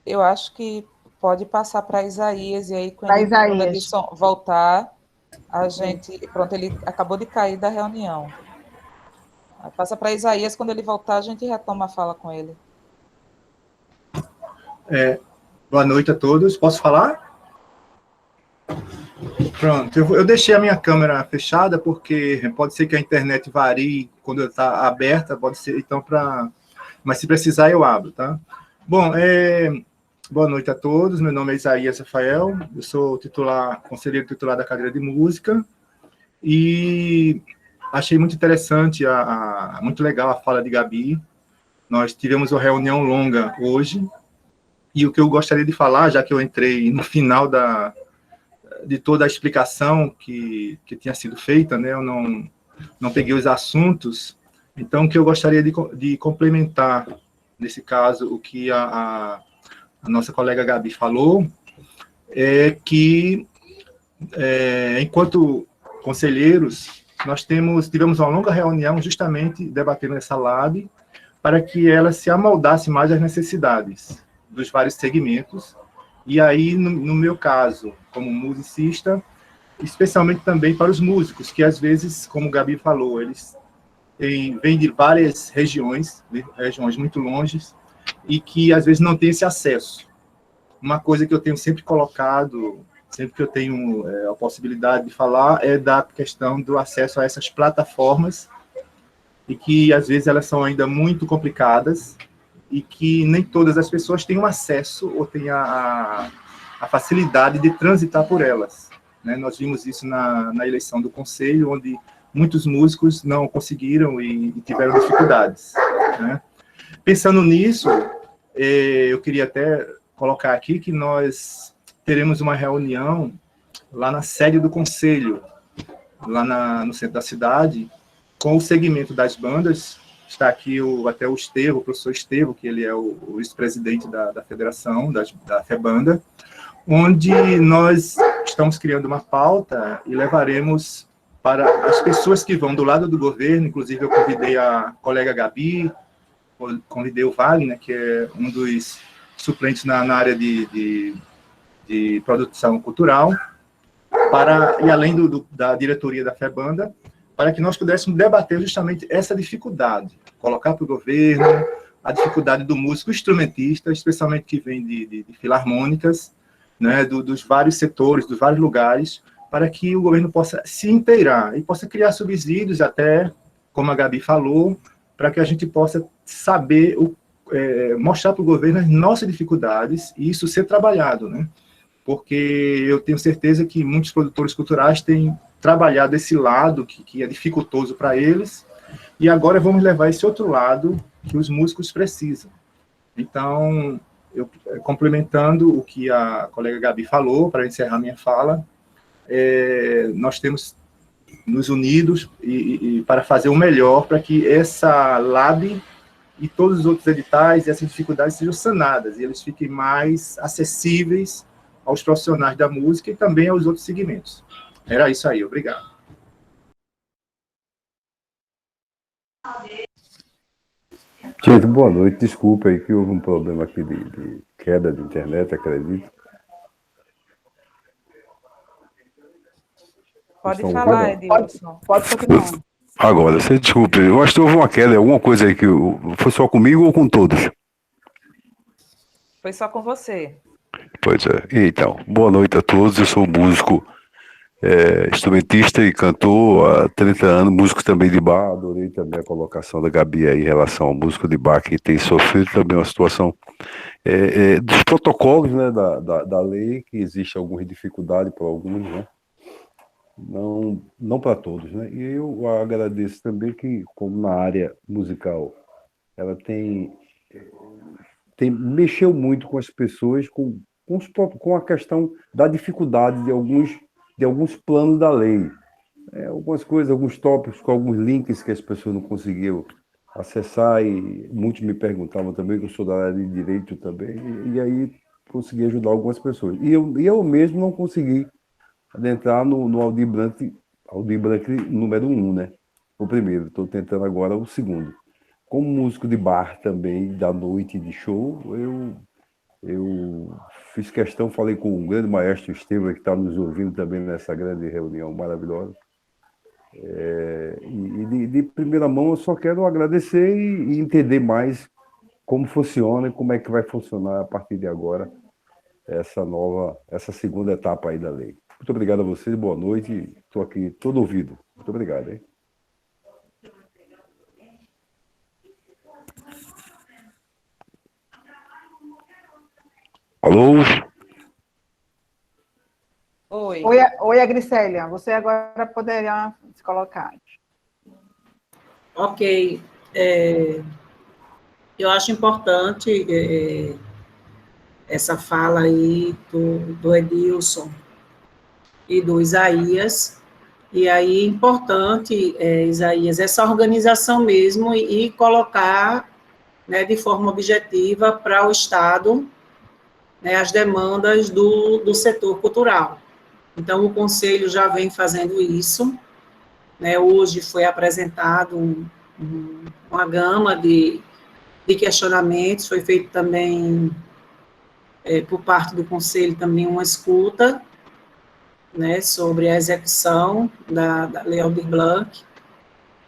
Eu acho que pode passar para Isaías, e aí quando Isaías. o Edilson voltar, a gente... Pronto, ele acabou de cair da reunião. Passa para Isaías, quando ele voltar, a gente retoma a fala com ele. Boa noite a todos. Posso falar? Pronto, eu deixei a minha câmera fechada, porque pode ser que a internet varie quando está aberta, pode ser, então, mas se precisar eu abro, tá? Bom, boa noite a todos, meu nome é Isaías Rafael, eu sou conselheiro titular da cadeira de música, e achei muito interessante, muito legal a fala de Gabi. Nós tivemos uma reunião longa hoje, e o que eu gostaria de falar, já que eu entrei no final de toda a explicação que tinha sido feita, né, eu não peguei os assuntos, então o que eu gostaria de complementar, nesse caso, o que a nossa colega Gabi falou, é que, enquanto conselheiros, nós tivemos uma longa reunião justamente debatendo essa LAB, para que ela se amoldasse mais às necessidades dos vários segmentos, e aí, no meu caso, como musicista, especialmente também para os músicos, que às vezes, como o Gabi falou, eles vêm de várias regiões muito longes, e que às vezes não têm esse acesso. Uma coisa que eu tenho sempre colocado, sempre que eu tenho a possibilidade de falar, é da questão do acesso a essas plataformas, e que às vezes elas são ainda muito complicadas, e que nem todas as pessoas têm um acesso ou têm a facilidade de transitar por elas, né? Nós vimos isso na eleição do Conselho, onde muitos músicos não conseguiram e tiveram dificuldades, né? Pensando nisso, eu queria até colocar aqui que nós teremos uma reunião lá na sede do Conselho, lá no centro da cidade, com o segmento das bandas. Está aqui até o Estevo, o professor Estevo, que ele é o ex-presidente da federação, da FEBanda, onde nós estamos criando uma pauta e levaremos para as pessoas que vão do lado do governo. Inclusive eu convidei a colega Gabi, convidei o Wagner, que é um dos suplentes na área de produção cultural, e além da diretoria da FEBanda, para que nós pudéssemos debater justamente essa dificuldade, colocar para o governo a dificuldade do músico instrumentista, especialmente que vem de filarmônicas, né, dos vários setores, dos vários lugares, para que o governo possa se inteirar e possa criar subsídios até, como a Gabi falou, para que a gente possa saber, mostrar para o governo as nossas dificuldades e isso ser trabalhado, né? Porque eu tenho certeza que muitos produtores culturais têm trabalhado esse lado que é dificultoso para eles, e agora vamos levar esse outro lado que os músicos precisam. Então, complementando o que a colega Gabi falou, para encerrar minha fala, nós temos nos unidos e para fazer o melhor para que essa LAB e todos os outros editais e essas dificuldades sejam sanadas, e eles fiquem mais acessíveis aos profissionais da música e também aos outros segmentos. Era isso aí, obrigado. Gente, boa noite, desculpa aí que houve um problema aqui queda de internet, acredito. Pode Estão falar, ouvindo? Edilson. Pode continuar. Agora, você desculpe, eu acho que houve uma queda, alguma coisa aí que foi só comigo ou com todos? Foi só com você. Pois é. Então, boa noite a todos. Eu sou músico, instrumentista e cantor há 30 anos, músico também de bar. Adorei também a colocação da Gabi aí em relação ao músico de bar que tem sofrido também uma situação dos protocolos, né, da lei, que existe alguma dificuldade para alguns, né? Não para todos, né? E eu agradeço também que, como na área musical, ela mexeu muito com as pessoas, com a questão da dificuldade de alguns planos da lei. Algumas coisas, alguns tópicos, com alguns links que as pessoas não conseguiam acessar, e muitos me perguntavam também, que eu sou da área de direito também, e aí consegui ajudar algumas pessoas. E eu mesmo não consegui adentrar no Aldir Blanc número 1, né? O primeiro, estou tentando agora o segundo. Como músico de bar também, da noite de show, eu fiz questão, falei com o grande maestro Estevam, que está nos ouvindo também nessa grande reunião maravilhosa. E de primeira mão, eu só quero agradecer e entender mais como funciona e como é que vai funcionar a partir de agora essa segunda etapa aí da lei. Muito obrigado a vocês, boa noite. Estou aqui todo ouvido. Muito obrigado, hein? Alô? Oi. Oi, Agricelia. Você agora poderia se colocar. Ok. Eu acho importante essa fala aí do Edilson e do Isaías. E aí, importante, Isaías, essa organização mesmo e colocar, né, de forma objetiva para o Estado, né, as demandas do setor cultural. Então, o Conselho já vem fazendo isso, né, hoje foi apresentado uma gama de questionamentos, foi feito também, por parte do Conselho, também uma escuta, né, sobre a execução da Lei Aldir Blanc.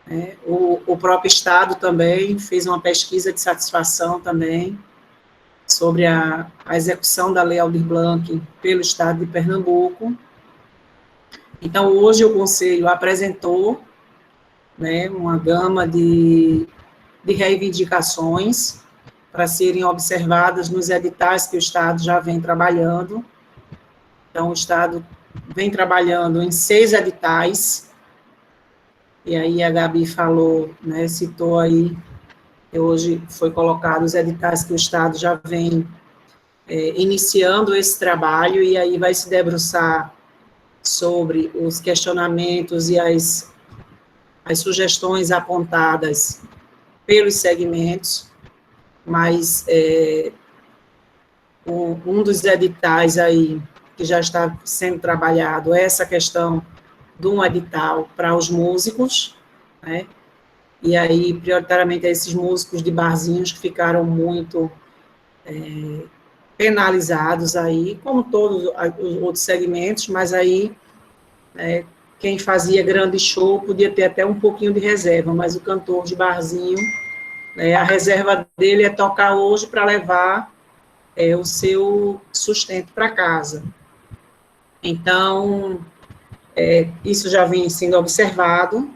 Né, o próprio Estado também fez uma pesquisa de satisfação também sobre a execução da Lei Aldir Blanc pelo Estado de Pernambuco. Então, hoje o Conselho apresentou, né, uma gama de reivindicações para serem observadas nos editais que o Estado já vem trabalhando. Então, o Estado vem trabalhando em 6 editais, e aí a Gabi falou, né, citou aí, que hoje foi colocado os editais que o Estado já vem iniciando esse trabalho, e aí vai se debruçar sobre os questionamentos e as sugestões apontadas pelos segmentos, mas um dos editais aí que já está sendo trabalhado é essa questão de um edital para os músicos, né? E aí, prioritariamente, esses músicos de barzinhos que ficaram muito penalizados aí, como todos os outros segmentos, mas aí quem fazia grande show podia ter até um pouquinho de reserva, mas o cantor de barzinho, a reserva dele é tocar hoje para levar o seu sustento para casa. Então, isso já vem sendo observado,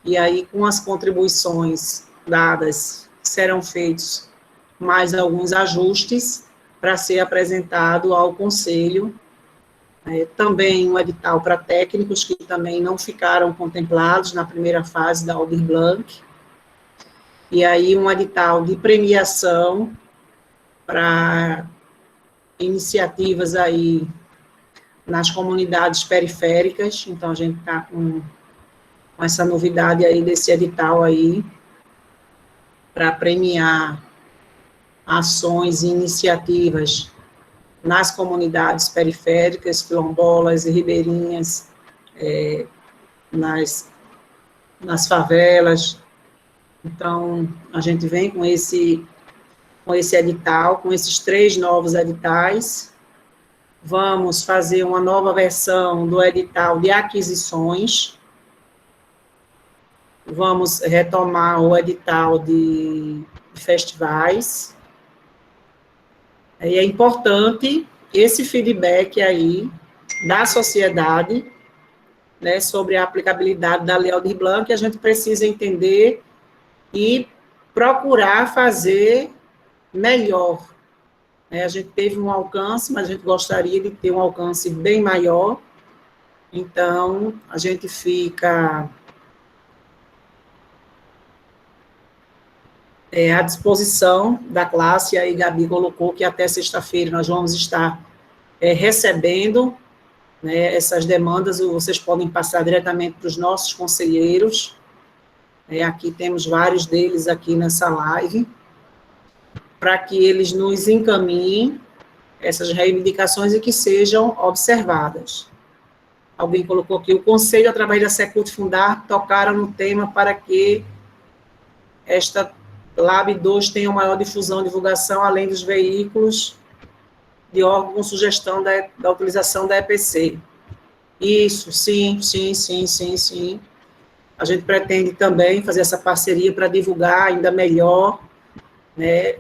e aí, com as contribuições dadas, serão feitos mais alguns ajustes para ser apresentado ao Conselho. Também um edital para técnicos que também não ficaram contemplados na primeira fase da Aldir Blanc, e aí um edital de premiação para iniciativas aí nas comunidades periféricas. Então, a gente está com essa novidade aí desse edital aí, para premiar ações e iniciativas nas comunidades periféricas, quilombolas e ribeirinhas, nas favelas. Então, a gente vem com com esse edital, com esses 3 novos editais. Vamos fazer uma nova versão do edital de aquisições. Vamos retomar o edital de festivais. E é importante esse feedback aí da sociedade, né, sobre a aplicabilidade da Lei Aldir Blanc, que a gente precisa entender e procurar fazer melhor. A gente teve um alcance, mas a gente gostaria de ter um alcance bem maior. Então, a gente fica à disposição da classe, e aí Gabi colocou que até sexta-feira nós vamos estar recebendo, né, essas demandas, vocês podem passar diretamente para os nossos conselheiros, aqui temos vários deles aqui nessa live, para que eles nos encaminhem essas reivindicações e que sejam observadas. Alguém colocou aqui, o Conselho, através da Secult Fundar, tocaram no tema para que esta Lab 2 tenha maior difusão e divulgação, além dos veículos de órgão com sugestão da utilização da EPC. Isso, sim. A gente pretende também fazer essa parceria para divulgar ainda melhor, né,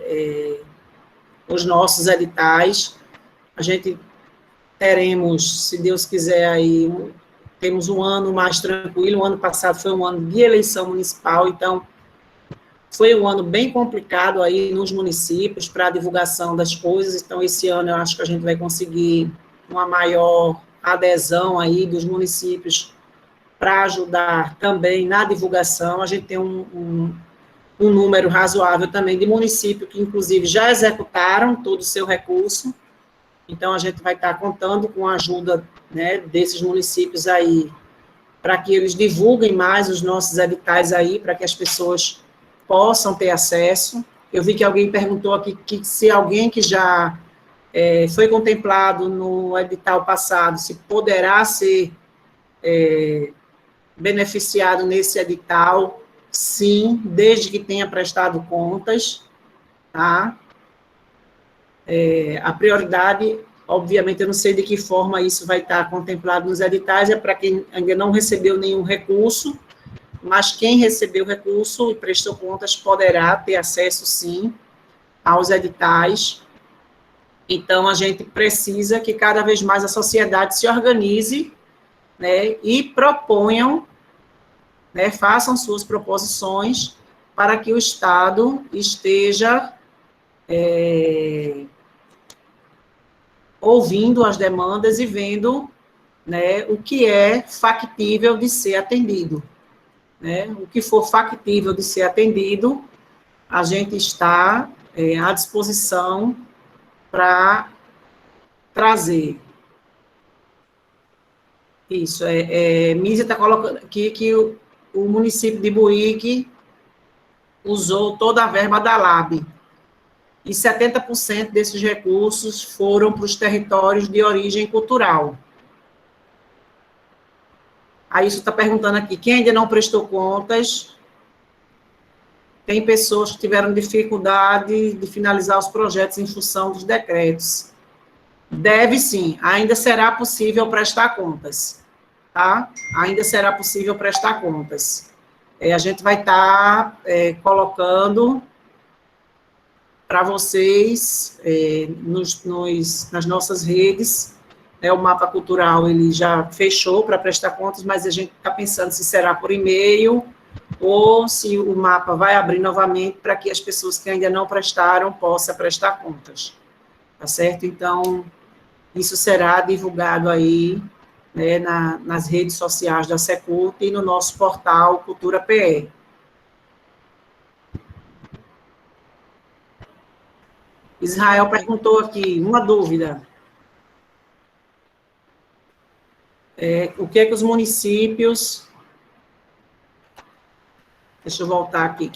os nossos editais. A gente teremos, se Deus quiser, aí, temos um ano mais tranquilo. O ano passado foi um ano de eleição municipal, então foi um ano bem complicado aí nos municípios para a divulgação das coisas. Então, esse ano eu acho que a gente vai conseguir uma maior adesão aí dos municípios para ajudar também na divulgação. A gente tem um número razoável também de municípios que, inclusive, já executaram todo o seu recurso. Então, a gente vai estar contando com a ajuda, né, desses municípios aí, para que eles divulguem mais os nossos editais aí, para que as pessoas possam ter acesso. Eu vi que alguém perguntou aqui que se alguém que já foi contemplado no edital passado, se poderá ser beneficiado nesse edital. Sim, desde que tenha prestado contas, tá? A prioridade, obviamente, eu não sei de que forma isso vai estar contemplado nos editais, é para quem ainda não recebeu nenhum recurso, mas quem recebeu o recurso e prestou contas poderá ter acesso, sim, aos editais. Então, a gente precisa que cada vez mais a sociedade se organize, né, e proponham, né, façam suas proposições para que o Estado esteja ouvindo as demandas e vendo, né, o que é factível de ser atendido. Né? O que for factível de ser atendido, a gente está à disposição para trazer. Isso, Mísia está colocando aqui que o município de Buíque usou toda a verba da LAB, e 70% desses recursos foram para os territórios de origem cultural. Aí isso está perguntando aqui, quem ainda não prestou contas, tem pessoas que tiveram dificuldade de finalizar os projetos em função dos decretos. Deve sim, ainda será possível prestar contas, tá? Ainda será possível prestar contas. A gente vai estar colocando para vocês nas nossas redes, né, o mapa cultural ele já fechou para prestar contas, mas a gente está pensando se será por e-mail ou se o mapa vai abrir novamente para que as pessoas que ainda não prestaram possam prestar contas, tá certo? Então, isso será divulgado aí, né, nas redes sociais da Secult e no nosso portal Cultura PE. Israel perguntou aqui, uma dúvida. O que é que os municípios... Deixa eu voltar aqui. O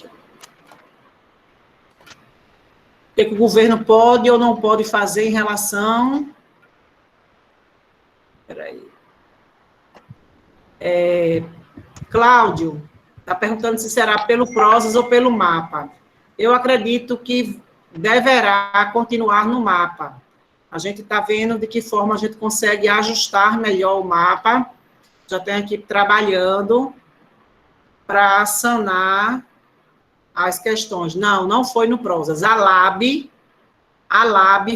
que é que o governo pode ou não pode fazer em relação... Espera aí. Cláudio está perguntando se será pelo Prozas ou pelo mapa. Eu acredito que deverá continuar no mapa. A gente está vendo de que forma a gente consegue ajustar melhor o mapa. Já tem a equipe trabalhando para sanar as questões. Não, não foi no Prosas. A LAB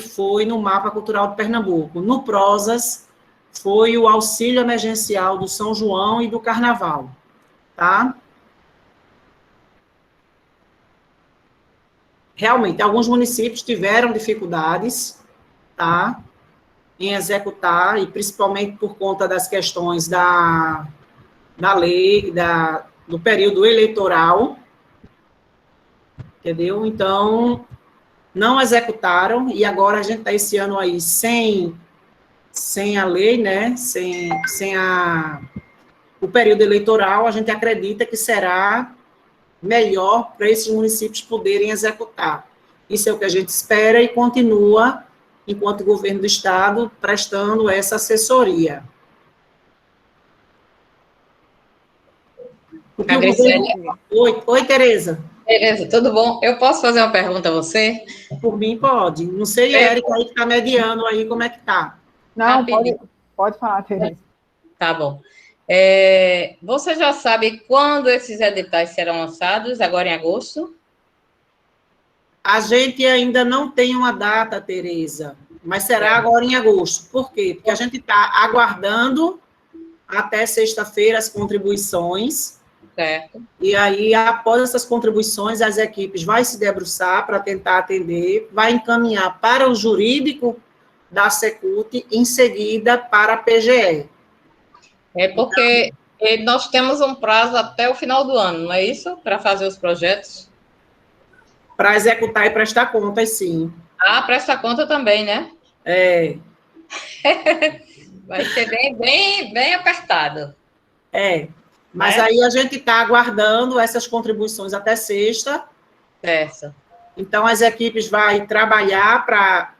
foi no Mapa Cultural de Pernambuco. No Prosas, foi o auxílio emergencial do São João e do Carnaval, tá? Realmente, alguns municípios tiveram dificuldades, tá? Em executar, e principalmente por conta das questões da lei, do período eleitoral, entendeu? Então, não executaram, e agora a gente está esse ano aí sem a lei, né? Sem o período eleitoral, a gente acredita que será melhor para esses municípios poderem executar. Isso é o que a gente espera e continua, enquanto governo do Estado, prestando essa assessoria. Porque o governo... Oi, Tereza. Beleza, tudo bom? Eu posso fazer uma pergunta a você? Por mim, pode. Não sei, Érica, aí que está mediando aí, como é que está? Não, pode falar, Tereza. Tá bom. Você já sabe quando esses editais serão lançados, agora em agosto? A gente ainda não tem uma data, Tereza, mas será agora em agosto. Por quê? Porque a gente está aguardando até sexta-feira as contribuições. Certo. E aí, após essas contribuições, as equipes vão se debruçar para tentar atender, vai encaminhar para o jurídico da Secult, em seguida para a PGE. É porque nós temos um prazo até o final do ano, não é isso? Para fazer os projetos? Para executar e prestar contas, sim. Ah, presta conta também, né? É. Vai ser bem apertado. Mas aí a gente está aguardando essas contribuições até sexta. Certo. Então, as equipes vão trabalhar para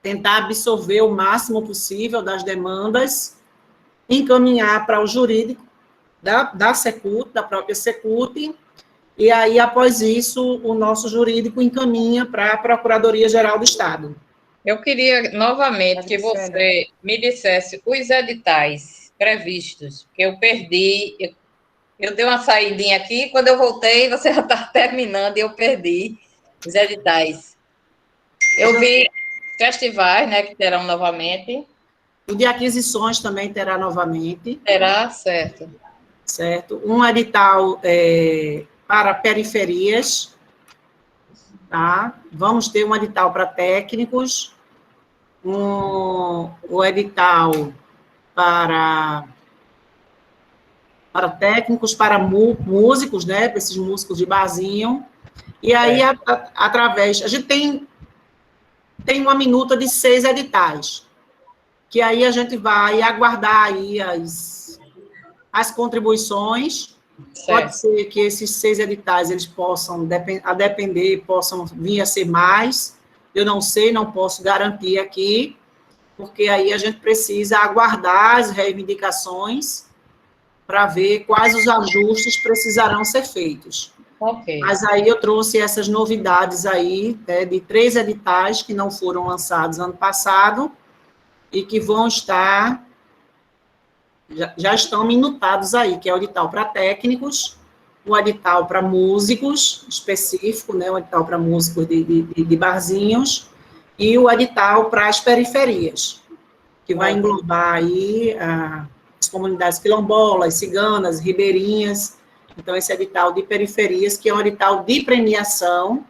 tentar absorver o máximo possível das demandas, encaminhar para o jurídico da Secult, da própria Secult, e aí, após isso, o nosso jurídico encaminha para a Procuradoria-Geral do Estado. Eu queria, novamente, que você me dissesse os editais previstos, que eu perdi. Eu dei uma saidinha aqui, quando eu voltei, você já está terminando e eu perdi os editais. Eu vi festivais, né, que terão novamente. O de aquisições também terá novamente. Terá, certo. Certo. Um edital para periferias, tá? Vamos ter um edital para técnicos, o edital para técnicos, para músicos, né? Para esses músicos de barzinho. E aí, através... A gente tem uma minuta de 6 editais, que aí a gente vai aguardar aí as contribuições. Certo. Pode ser que esses 6 editais, eles possam, a depender, possam vir a ser mais. Eu não sei, não posso garantir aqui, porque aí a gente precisa aguardar as reivindicações para ver quais os ajustes precisarão ser feitos. Okay. Mas aí eu trouxe essas novidades aí, né, de 3 editais que não foram lançados ano passado e que vão estar, já estão minutados aí, que é o edital para técnicos, o edital para músicos específico, né, o edital para músicos de barzinhos, e o edital para as periferias, que vai englobar aí as comunidades quilombolas, ciganas, ribeirinhas. Então, esse edital de periferias, que é um edital de premiação,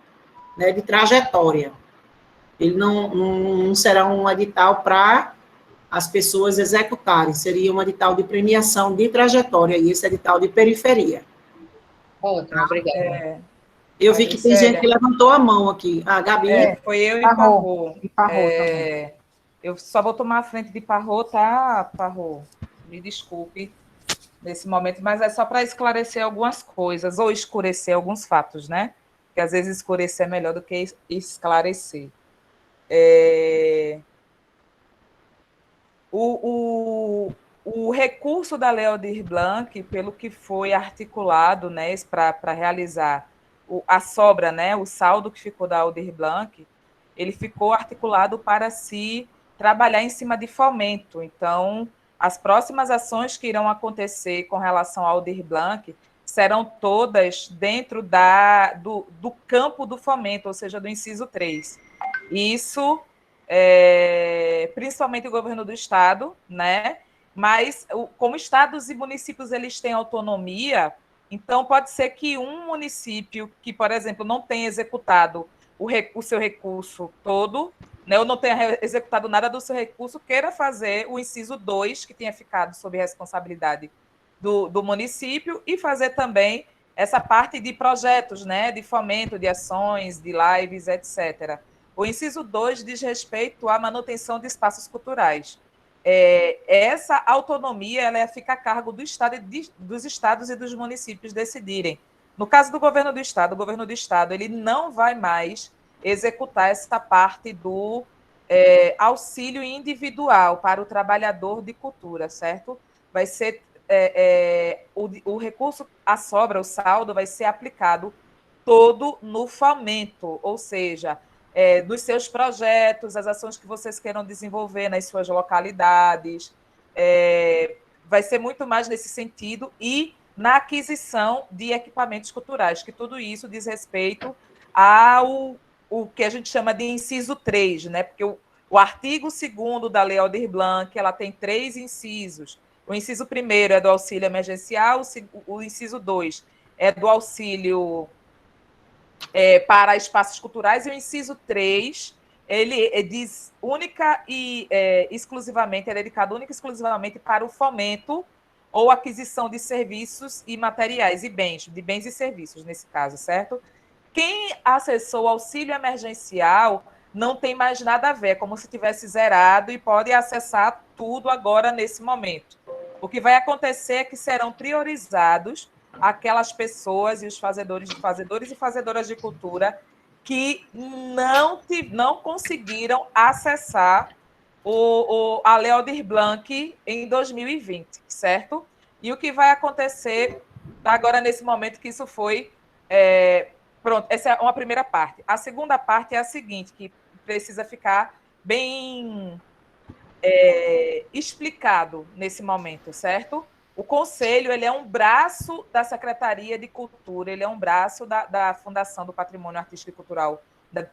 né, de trajetória. Ele não será um edital para as pessoas executarem, seria um edital de premiação de trajetória, e esse edital de periferia. Ótimo, obrigada. Eu vi que tem gente que levantou a mão aqui. A Gabi... foi eu e Parrô. Eu só vou tomar a frente de Parrô, tá, Parrô? Me desculpe nesse momento, mas é só para esclarecer algumas coisas, ou escurecer alguns fatos, né? Porque às vezes escurecer é melhor do que esclarecer. O recurso da Lei Aldir Blanc, pelo que foi articulado, né, para realizar a sobra, né, o saldo que ficou da Aldir Blanc, ele ficou articulado para se trabalhar em cima de fomento. Então, as próximas ações que irão acontecer com relação ao Aldir Blanc serão todas dentro do campo do fomento, ou seja, do inciso 3. Isso, principalmente o governo do Estado, né? Mas, como estados e municípios eles têm autonomia, então pode ser que um município que, por exemplo, não tenha executado o seu recurso todo, né, ou não tenha executado nada do seu recurso, queira fazer o inciso 2, que tenha ficado sob responsabilidade do município, e fazer também essa parte de projetos, né, de fomento, de ações, de lives, etc. O inciso 2 diz respeito à manutenção de espaços culturais. Essa autonomia ela fica a cargo do Estado dos estados e dos municípios decidirem. No caso do governo do Estado ele não vai mais executar essa parte do auxílio individual para o trabalhador de cultura, certo? Vai ser o recurso, a sobra, o saldo, vai ser aplicado todo no fomento, ou seja, dos seus projetos, as ações que vocês queiram desenvolver nas suas localidades, vai ser muito mais nesse sentido, e na aquisição de equipamentos culturais, que tudo isso diz respeito ao o que a gente chama de inciso 3, né? Porque o artigo 2º da Lei Aldir Blanc, ela tem 3 incisos. O inciso 1º é do auxílio emergencial, o inciso 2 é do auxílio para espaços culturais, e o inciso 3, ele diz única e exclusivamente, é dedicado única e exclusivamente para o fomento ou aquisição de serviços e materiais, de bens e serviços, nesse caso, certo? Quem acessou o auxílio emergencial não tem mais nada a ver, é como se tivesse zerado e pode acessar tudo agora, nesse momento. O que vai acontecer é que serão priorizados aquelas pessoas e os fazedores e fazedoras de cultura que não conseguiram acessar a Lei Aldir Blanc em 2020, certo? E o que vai acontecer agora, nesse momento, que isso foi... pronto, essa é uma primeira parte. A segunda parte é a seguinte, que precisa ficar bem explicado nesse momento, certo? O Conselho ele é um braço da Secretaria de Cultura, ele é um braço da Fundação do Patrimônio Artístico e Cultural, da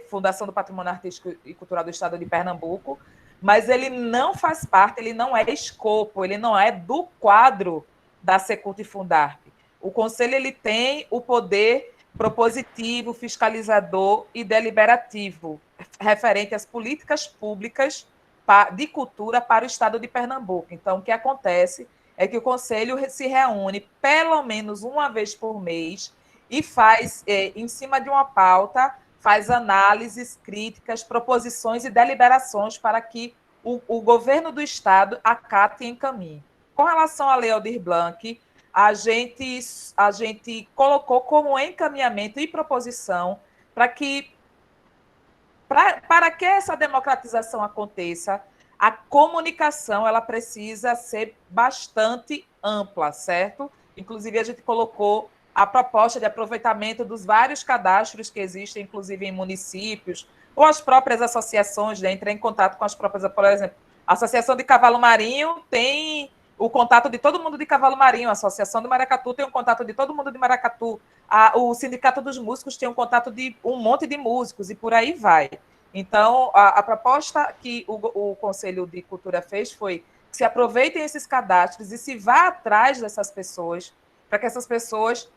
Fundação do Patrimônio Artístico e Cultural do Estado de Pernambuco, mas ele não faz parte, ele não é escopo, ele não é do quadro da Secult e Fundarp. O Conselho ele tem o poder propositivo, fiscalizador e deliberativo, referente às políticas públicas de cultura para o Estado de Pernambuco. Então, o que acontece é que o Conselho se reúne pelo menos uma vez por mês e faz, em cima de uma pauta, faz análises, críticas, proposições e deliberações para que o governo do Estado acate e encaminhe. Com relação à Lei Aldir Blanc, a gente colocou como encaminhamento e proposição para que essa democratização aconteça, a comunicação ela precisa ser bastante ampla, certo? Inclusive, a gente colocou a proposta de aproveitamento dos vários cadastros que existem, inclusive em municípios, ou as próprias associações, né, entrar em contato com as próprias, por exemplo, a Associação de Cavalo Marinho tem o contato de todo mundo de Cavalo Marinho, a Associação de Maracatu tem o contato de todo mundo de Maracatu, o Sindicato dos Músicos tem um contato de um monte de músicos, e por aí vai. Então, a proposta que o Conselho de Cultura fez foi que se aproveitem esses cadastros e se vá atrás dessas pessoas, para que essas pessoas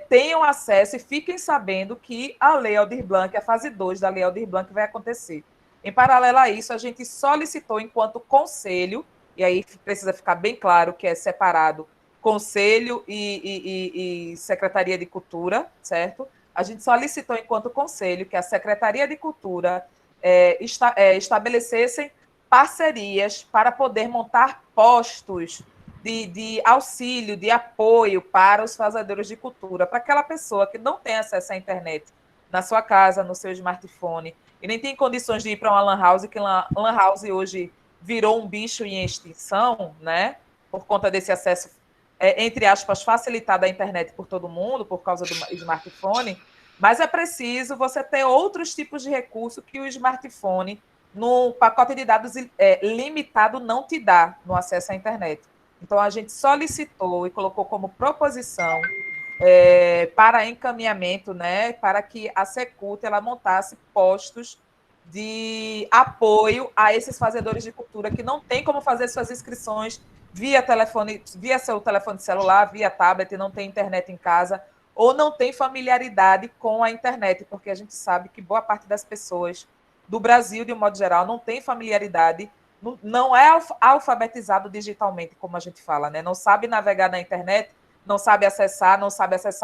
tenham acesso e fiquem sabendo que a Lei Aldir Blanc, a fase 2 da Lei Aldir Blanc vai acontecer. Em paralelo a isso, a gente solicitou, enquanto Conselho, e aí precisa ficar bem claro que é separado Conselho e Secretaria de Cultura, certo? A gente solicitou, enquanto Conselho, que a Secretaria de Cultura estabelecessem parcerias para poder montar postos de auxílio, de apoio para os fazedores de cultura, para aquela pessoa que não tem acesso à internet na sua casa, no seu smartphone, e nem tem condições de ir para uma lan house, que lan house hoje virou um bicho em extinção, né? Por conta desse acesso entre aspas, facilitada a internet por todo mundo, por causa do smartphone, mas é preciso você ter outros tipos de recurso que o smartphone, no pacote de dados limitado, não te dá no acesso à internet. Então, a gente solicitou e colocou como proposição para encaminhamento, né, para que a Secult ela montasse postos de apoio a esses fazedores de cultura que não tem como fazer suas inscrições via telefone, via seu telefone celular, via tablet, não tem internet em casa, ou não tem familiaridade com a internet, porque a gente sabe que boa parte das pessoas do Brasil, de um modo geral, não tem familiaridade, não é alfabetizado digitalmente, como a gente fala, né? Não sabe navegar na internet, não sabe acessar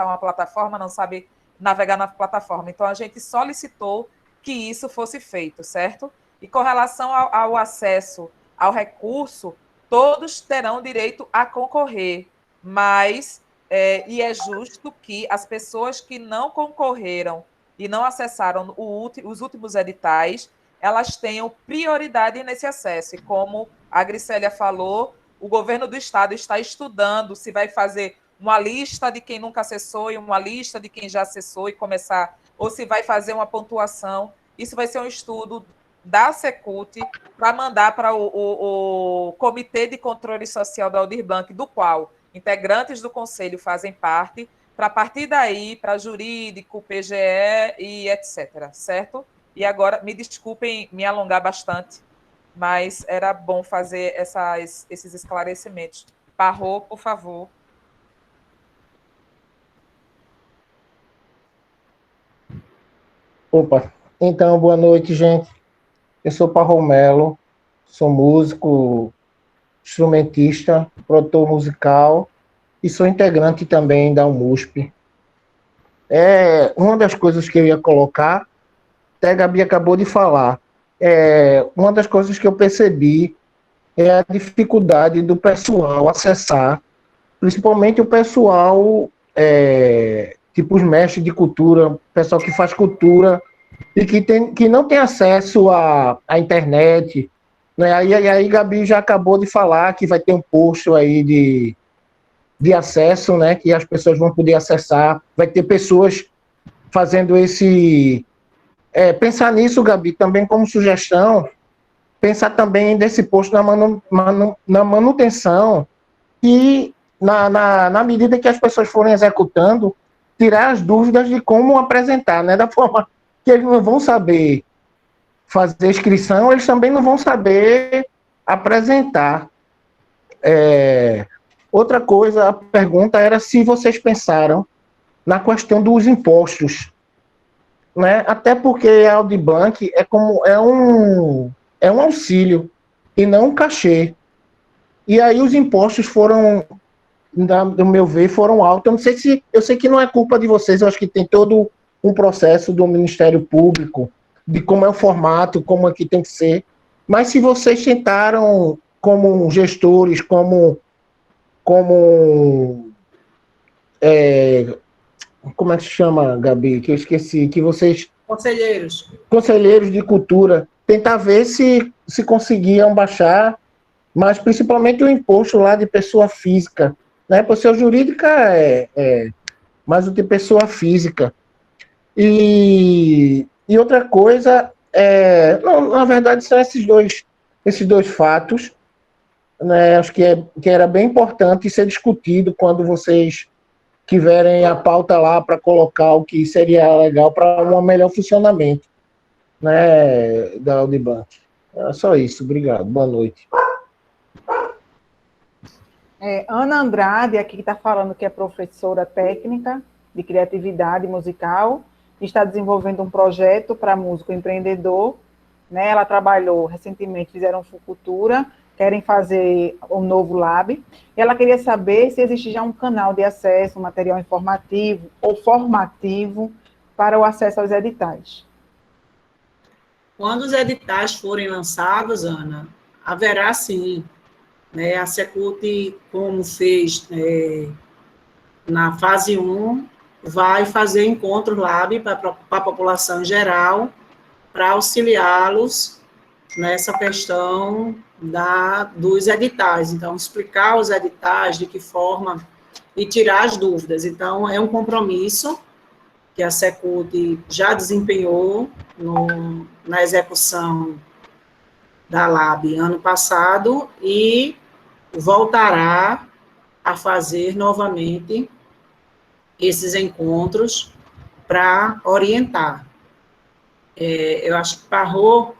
uma plataforma, não sabe navegar na plataforma. Então, a gente solicitou que isso fosse feito, certo? E com relação ao acesso ao recurso, todos terão direito a concorrer, mas e é justo que as pessoas que não concorreram e não acessaram os últimos editais, elas tenham prioridade nesse acesso. E como a Gricélia falou, o governo do estado está estudando se vai fazer uma lista de quem nunca acessou e uma lista de quem já acessou e começar, ou se vai fazer uma pontuação. Isso vai ser um estudo da Secult para mandar para o Comitê de Controle Social da Aldir Blanc, do qual integrantes do conselho fazem parte, para partir daí, para jurídico, PGE e etc., certo? E agora, me desculpem me alongar bastante, mas era bom fazer esses esclarecimentos. Parrô, por favor. Opa, então, boa noite, gente. Eu sou Parrô Melo, sou músico, instrumentista, produtor musical e sou integrante também da UMUSP. Uma das coisas que eu ia colocar, até a Gabi acabou de falar, uma das coisas que eu percebi é a dificuldade do pessoal acessar, principalmente o pessoal, tipo os mestres de cultura, pessoal que faz cultura e que não tem acesso à internet, né? Aí Gabi já acabou de falar que vai ter um posto aí de acesso, né, que as pessoas vão poder acessar, vai ter pessoas fazendo pensar nisso, Gabi, também como sugestão, pensar também desse posto na manutenção e na medida que as pessoas forem executando, tirar as dúvidas de como apresentar, né, da forma que eles não vão saber fazer inscrição, eles também não vão saber apresentar. Outra coisa, a pergunta era se vocês pensaram na questão dos impostos, né? Até porque a Aldir Blanc é um auxílio e não um cachê. E aí os impostos foram, do meu ver, foram altos. Eu sei que não é culpa de vocês, eu acho que tem todo um processo do Ministério Público, de como é o formato, como é que tem que ser. Mas se vocês tentaram, como gestores, como como é que se chama, Gabi? Que eu esqueci, que vocês... Conselheiros de cultura, tentar ver se conseguiam baixar, mas principalmente o imposto lá de pessoa física, né? Pessoa jurídica mas o de pessoa física. E outra coisa, na verdade, são esses dois fatos, né? Acho que era bem importante ser discutido quando vocês tiverem a pauta lá para colocar o que seria legal para um melhor funcionamento, né, da Aldir Blanc. É só isso, obrigado, boa noite. Ana Andrade, aqui que está falando que é professora técnica de criatividade musical, está desenvolvendo um projeto para músico empreendedor, né? Ela trabalhou recentemente, fizeram Fucultura, querem fazer um novo lab. Ela queria saber se existe já um canal de acesso, material informativo ou formativo para o acesso aos editais. Quando os editais forem lançados, Ana, haverá sim, né? A Secult, como fez na fase 1, vai fazer encontros lab para a população em geral, para auxiliá-los nessa questão dos editais. Então, explicar os editais, de que forma, e tirar as dúvidas. Então, é um compromisso que a Secult já desempenhou na execução da LAB ano passado e voltará a fazer novamente esses encontros para orientar. Eu acho que Parrô,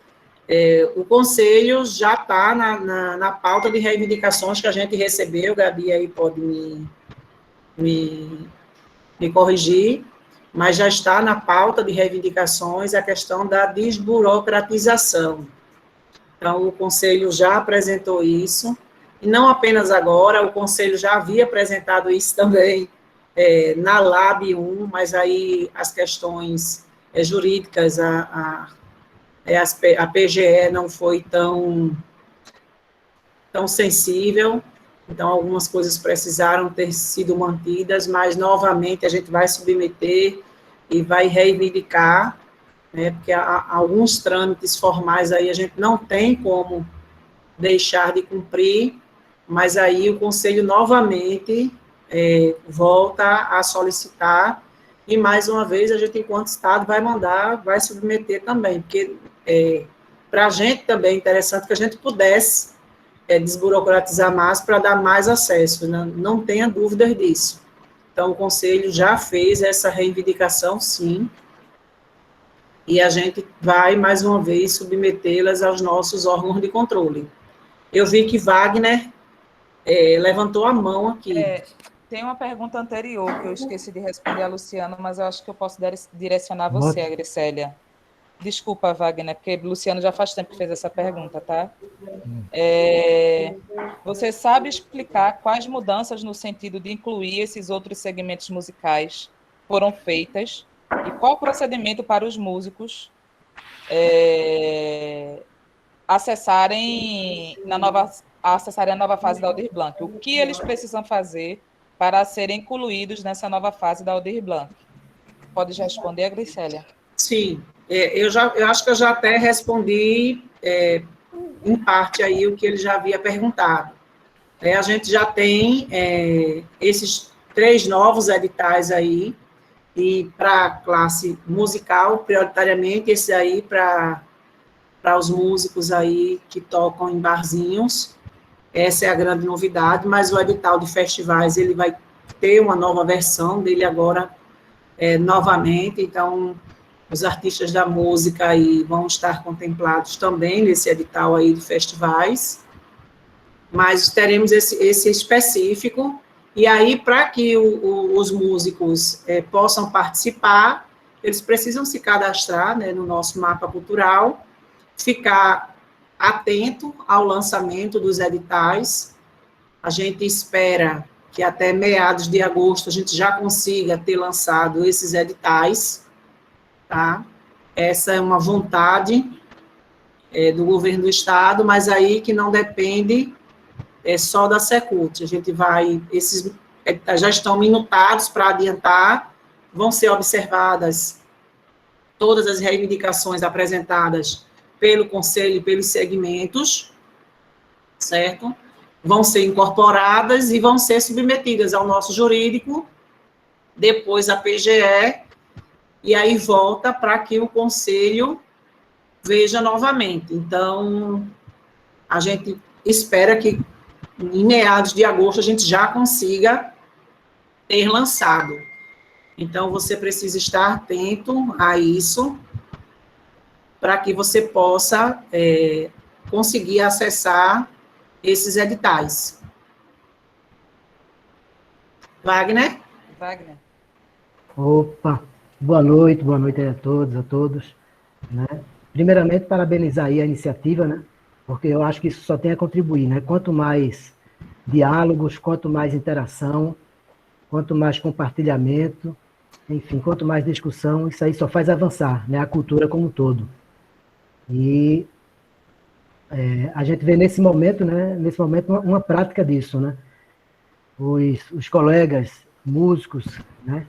o Conselho já está na pauta de reivindicações que a gente recebeu, Gabi aí pode me corrigir, mas já está na pauta de reivindicações a questão da desburocratização. Então, o Conselho já apresentou isso, e não apenas agora, o Conselho já havia apresentado isso também na LAB 1, mas aí as questões jurídicas, a PGE não foi tão sensível, então algumas coisas precisaram ter sido mantidas, mas novamente a gente vai submeter e vai reivindicar, né, porque há alguns trâmites formais aí a gente não tem como deixar de cumprir, mas aí o Conselho novamente volta a solicitar, e mais uma vez a gente, enquanto Estado, vai submeter também, porque para a gente também é interessante que a gente pudesse desburocratizar mais para dar mais acesso, né? Não tenha dúvidas disso. Então, o Conselho já fez essa reivindicação, sim, e a gente vai, mais uma vez, submetê-las aos nossos órgãos de controle. Eu vi que Wagner levantou a mão aqui. Tem uma pergunta anterior que eu esqueci de responder a Luciano, mas eu acho que eu posso direcionar você, a Gricélia. Desculpa, Wagner, porque Luciano já faz tempo que fez essa pergunta, tá? Você sabe explicar quais mudanças no sentido de incluir esses outros segmentos musicais foram feitas e qual o procedimento para os músicos acessarem a nova fase da Aldir Blanc? O que eles precisam fazer para serem incluídos nessa nova fase da Aldir Blanc? Pode responder, Gricélia? Sim, eu acho que eu já até respondi, em parte, aí o que ele já havia perguntado. A gente já tem esses 3 novos editais aí, e para a classe musical, prioritariamente, esse aí para os músicos aí que tocam em barzinhos. Essa é a grande novidade, mas o edital de festivais, ele vai ter uma nova versão dele agora, novamente, então os artistas da música aí vão estar contemplados também nesse edital aí de festivais, mas teremos esse específico, e aí para que os músicos possam participar, eles precisam se cadastrar, né, no nosso mapa cultural, ficar atento ao lançamento dos editais. A gente espera que até meados de agosto a gente já consiga ter lançado esses editais, tá? Essa é uma vontade do governo do Estado, mas aí que não depende só da Secult. A gente vai, esses editais já estão minutados para adiantar, vão ser observadas todas as reivindicações apresentadas pelo Conselho e pelos segmentos, certo? Vão ser incorporadas e vão ser submetidas ao nosso jurídico, depois à PGE, e aí volta para que o Conselho veja novamente. Então, a gente espera que em meados de agosto a gente já consiga ter lançado. Então, você precisa estar atento a isso, para que você possa conseguir acessar esses editais. Wagner? Wagner. Opa, boa noite a todos, né? Primeiramente, parabenizar aí a iniciativa, né? Porque eu acho que isso só tem a contribuir, né? Quanto mais diálogos, quanto mais interação, quanto mais compartilhamento, enfim, quanto mais discussão, isso aí só faz avançar, né? A cultura como um todo. E a gente vê nesse momento, né, uma prática disso, né? Os colegas músicos, né,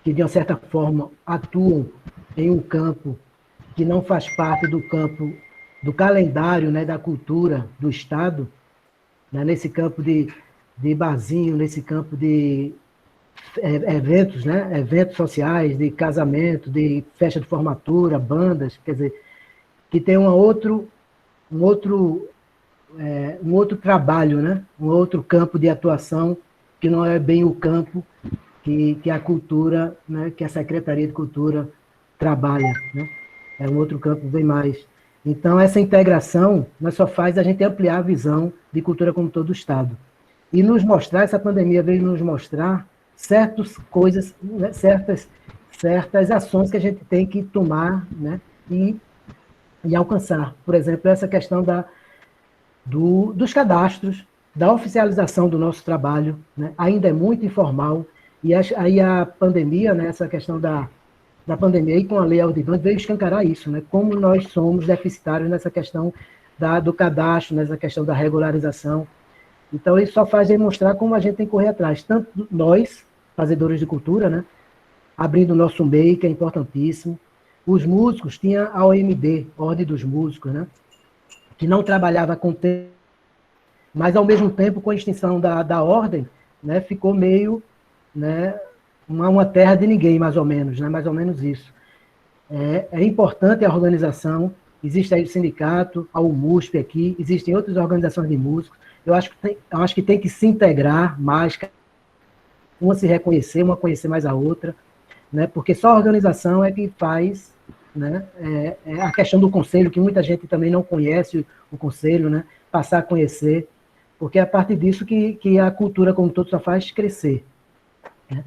que de uma certa forma atuam em um campo que não faz parte do campo do calendário, né, da cultura do Estado, né, nesse campo de barzinho, nesse campo de eventos, né, eventos sociais, de casamento, de festa de formatura, bandas, quer dizer, que tem um outro trabalho, né, um outro campo de atuação que não é bem o campo que a cultura, né, que a Secretaria de Cultura trabalha, né? É um outro campo bem mais. Então, essa integração só faz a gente ampliar a visão de cultura como todo o Estado. E nos mostrar, essa pandemia veio nos mostrar certas coisas, né, certas ações que a gente tem que tomar, né, e alcançar. Por exemplo, essa questão dos cadastros, da oficialização do nosso trabalho, né, ainda é muito informal. E aí a pandemia, né, essa questão da pandemia, e com a Lei Aldir Blanc, veio escancarar isso, né, como nós somos deficitários nessa questão do cadastro, nessa questão da regularização. Então, isso só faz demonstrar como a gente tem que correr atrás, tanto nós, fazedores de cultura, né, abrindo o nosso MEI, que é importantíssimo. Os músicos, tinha a OMB, Ordem dos Músicos, né, que não trabalhava com tempo, mas, ao mesmo tempo, com a extinção da ordem, né, ficou meio, né, uma terra de ninguém, mais ou menos, né, mais ou menos isso. É importante a organização, existe aí o sindicato, a UMUSP aqui, existem outras organizações de músicos. Eu acho que tem que se integrar mais, uma se reconhecer, uma conhecer mais a outra, né, porque só a organização é que faz, né, a questão do conselho, que muita gente também não conhece o conselho, né, passar a conhecer, porque é a partir disso que a cultura como todo só faz crescer, né.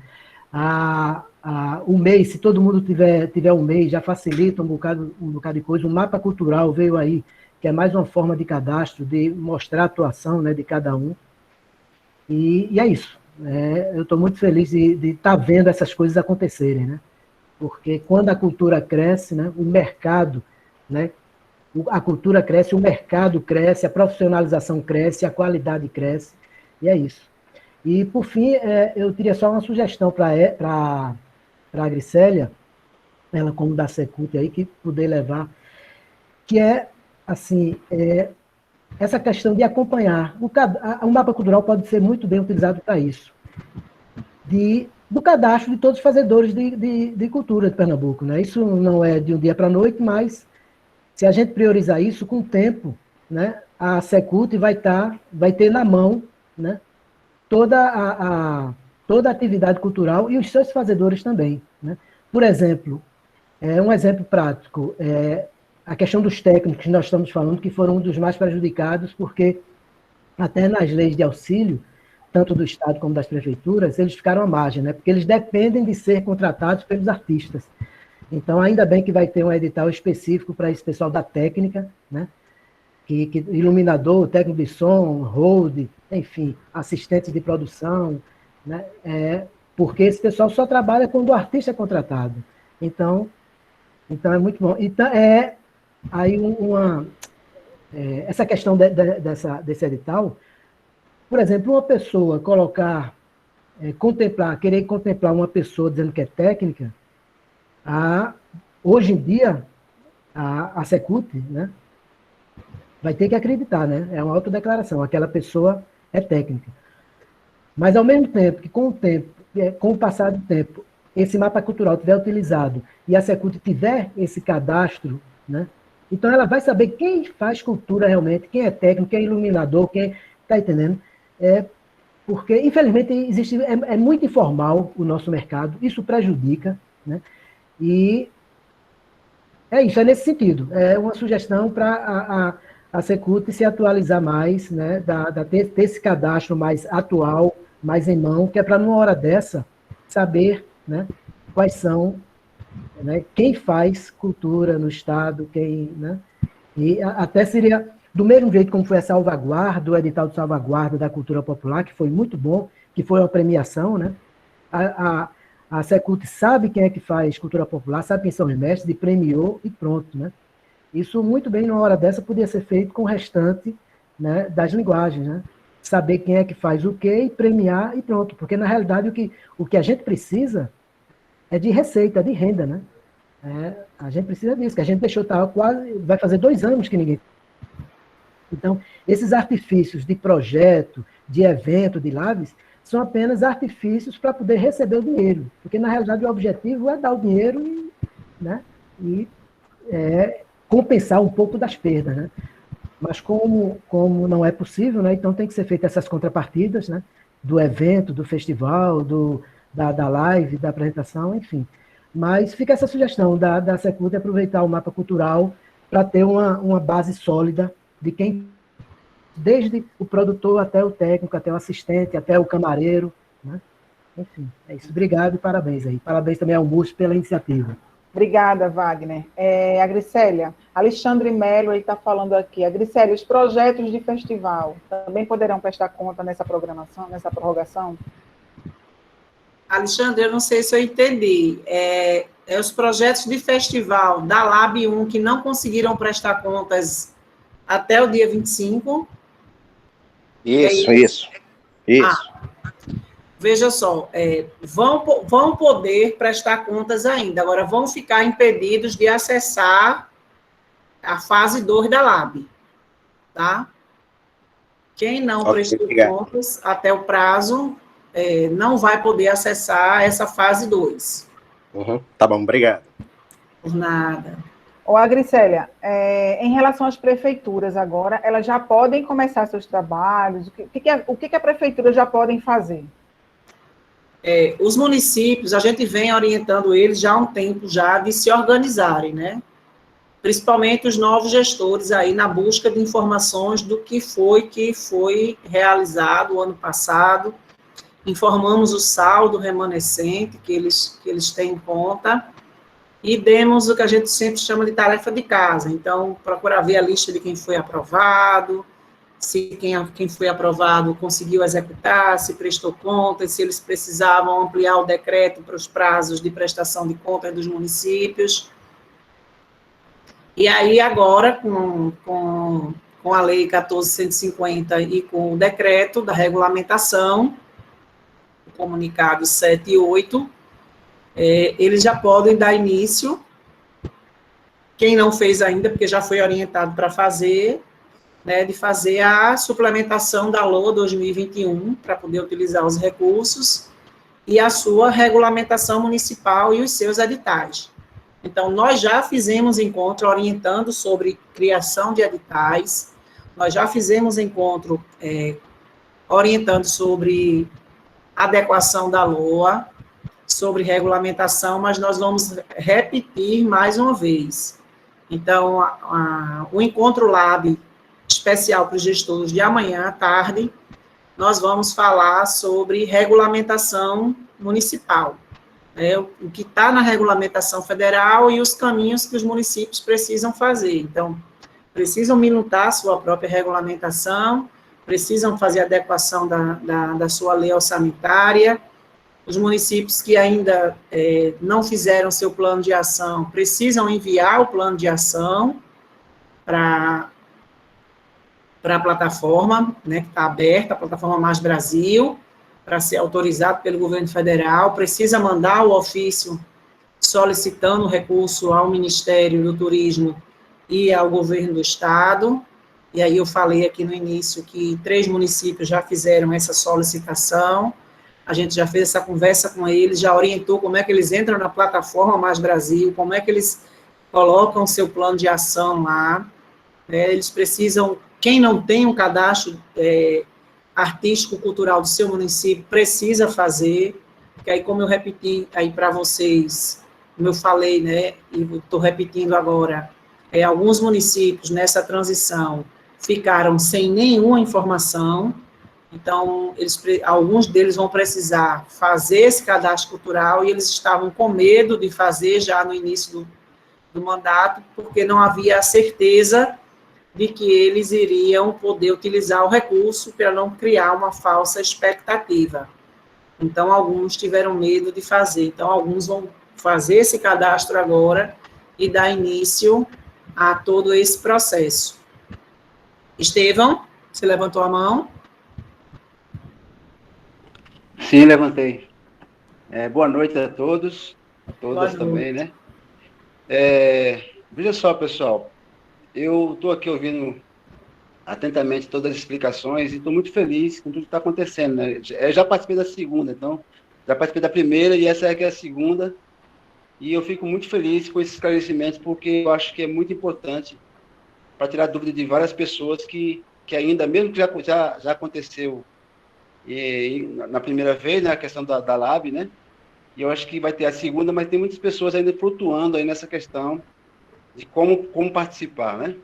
O MEI, se todo mundo tiver um MEI, já facilita um bocado de coisa. O mapa cultural veio aí, que é mais uma forma de cadastro, de mostrar a atuação, né, de cada um. E é isso. Eu estou muito feliz de estar vendo essas coisas acontecerem, né? Porque quando a cultura cresce, né, o mercado, né, a cultura cresce, o mercado cresce, a profissionalização cresce, a qualidade cresce, e é isso. E, por fim, eu teria só uma sugestão para a Gricélia, ela como da Secult aí, que poder levar, que é, assim, essa questão de acompanhar. O mapa cultural pode ser muito bem utilizado para isso, do cadastro de todos os fazedores de cultura de Pernambuco, né? Isso não é de um dia para a noite, mas se a gente priorizar isso com o tempo, né, a Secult vai ter na mão, né, toda a atividade cultural e os seus fazedores também, né? Por exemplo, um exemplo prático, a questão dos técnicos que nós estamos falando, que foram um dos mais prejudicados, porque até nas leis de auxílio, tanto do Estado como das prefeituras, eles ficaram à margem, né? Porque eles dependem de ser contratados pelos artistas. Então, ainda bem que vai ter um edital específico para esse pessoal da técnica, né? Que iluminador, técnico de som, hold, enfim, assistente de produção, né? Porque esse pessoal só trabalha quando o artista é contratado. Então é muito bom. Então, aí essa questão desse edital, por exemplo, uma pessoa querer contemplar uma pessoa dizendo que é técnica, hoje em dia, a Secult, né, vai ter que acreditar, né? É uma autodeclaração, aquela pessoa é técnica. Mas, ao mesmo tempo que, com o passar do tempo, esse mapa cultural tiver utilizado e a Secult tiver esse cadastro, né, então ela vai saber quem faz cultura realmente, quem é técnico, quem é iluminador, quem está entendendo? Porque, infelizmente, é muito informal o nosso mercado, isso prejudica, né? E é isso, é nesse sentido. É uma sugestão para a Secult se atualizar mais, né? Ter esse cadastro mais atual, mais em mão, que é para, numa hora dessa, saber, né, quais são, né, quem faz cultura no Estado, né? E até seria, do mesmo jeito como foi a salvaguarda, o edital de salvaguarda da cultura popular, que foi muito bom, que foi uma premiação, né? A Secult sabe quem é que faz cultura popular, sabe quem são os mestres, e premiou e pronto, né? Isso muito bem, numa hora dessa, podia ser feito com o restante, né, das linguagens, né? Saber quem é que faz o quê e premiar e pronto. Porque, na realidade, o que a gente precisa é de receita, de renda, né? A gente precisa disso, que a gente deixou, vai fazer 2 anos que ninguém... Então, esses artifícios de projeto, de evento, de lives, são apenas artifícios para poder receber o dinheiro, porque, na realidade, o objetivo é dar o dinheiro e compensar um pouco das perdas, né? Mas como não é possível, né, então tem que ser feitas essas contrapartidas, né, do evento, do festival, da live, da apresentação, enfim. Mas fica essa sugestão da Secult aproveitar o mapa cultural para ter uma base sólida de quem, desde o produtor até o técnico, até o assistente, até o camareiro, né? Enfim, é isso. Obrigado e parabéns aí. Parabéns também ao MUSP pela iniciativa. Obrigada, Wagner. A Gricélia, Alexandre Melo está falando aqui. A Gricélia, os projetos de festival também poderão prestar conta nessa programação, nessa prorrogação? Alexandre, eu não sei se eu entendi. Os projetos de festival da Lab 1 que não conseguiram prestar contas até o dia 25? Isso. Veja só, vão poder prestar contas ainda, agora vão ficar impedidos de acessar a fase 2 da Lab, tá? Quem não prestou contas até o prazo, não vai poder acessar essa fase 2. Tá bom, obrigado. Por nada. Gricélia, em relação às prefeituras agora, elas já podem começar seus trabalhos? O que a prefeitura já podem fazer? Os municípios, a gente vem orientando eles já há um tempo já de se organizarem, né? Principalmente os novos gestores aí na busca de informações do que foi realizado o ano passado. Informamos o saldo remanescente que eles têm em conta e demos o que a gente sempre chama de tarefa de casa. Então, procurar ver a lista de quem foi aprovado, se quem foi aprovado conseguiu executar, se prestou contas, se eles precisavam ampliar o decreto para os prazos de prestação de contas dos municípios. E aí, agora, com a Lei 14.150 e com o decreto da regulamentação, o comunicado 7 e 8, eles já podem dar início. Quem não fez ainda, porque já foi orientado para fazer, né, de fazer a suplementação da LOA 2021, para poder utilizar os recursos, e a sua regulamentação municipal e os seus editais. Então, nós já fizemos encontro orientando sobre criação de editais, nós já fizemos encontro orientando sobre adequação da LOA, sobre regulamentação, mas nós vamos repetir mais uma vez. Então, o Encontro Lab especial para os gestores de amanhã à tarde, nós vamos falar sobre regulamentação municipal, o que está na regulamentação federal e os caminhos que os municípios precisam fazer. Então, precisam minutar a sua própria regulamentação, precisam fazer adequação da sua lei orçamentária. Os municípios que ainda não fizeram seu plano de ação precisam enviar o plano de ação para a plataforma, né, que está aberta, a plataforma Mais Brasil, para ser autorizado pelo governo federal, precisa mandar o ofício solicitando o recurso ao Ministério do Turismo e ao governo do estado. E aí eu falei aqui no início que 3 municípios já fizeram essa solicitação, a gente já fez essa conversa com eles, já orientou como é que eles entram na plataforma Mais Brasil, como é que eles colocam o seu plano de ação lá, eles precisam, quem não tem um cadastro artístico-cultural do seu município, precisa fazer, que aí, como eu repeti aí para vocês, como eu falei, né, e estou repetindo agora, alguns municípios nessa transição ficaram sem nenhuma informação, então, alguns deles vão precisar fazer esse cadastro cultural e eles estavam com medo de fazer já no início do mandato, porque não havia a certeza de que eles iriam poder utilizar o recurso para não criar uma falsa expectativa. Então, alguns tiveram medo de fazer. Então, alguns vão fazer esse cadastro agora e dar início a todo esse processo. Estevão, você levantou a mão? Sim, levantei. Boa noite a todos, a todas também, né? Veja só, pessoal, eu estou aqui ouvindo atentamente todas as explicações e estou muito feliz com tudo que está acontecendo, né? Eu já participei da segunda, então, já participei da primeira e essa aqui é a segunda, e eu fico muito feliz com esses esclarecimentos, porque eu acho que é muito importante para tirar dúvida de várias pessoas que ainda, mesmo que já aconteceu na primeira vez, né, a questão da Lab, né? E eu acho que vai ter a segunda, mas tem muitas pessoas ainda flutuando aí nessa questão de como participar, né?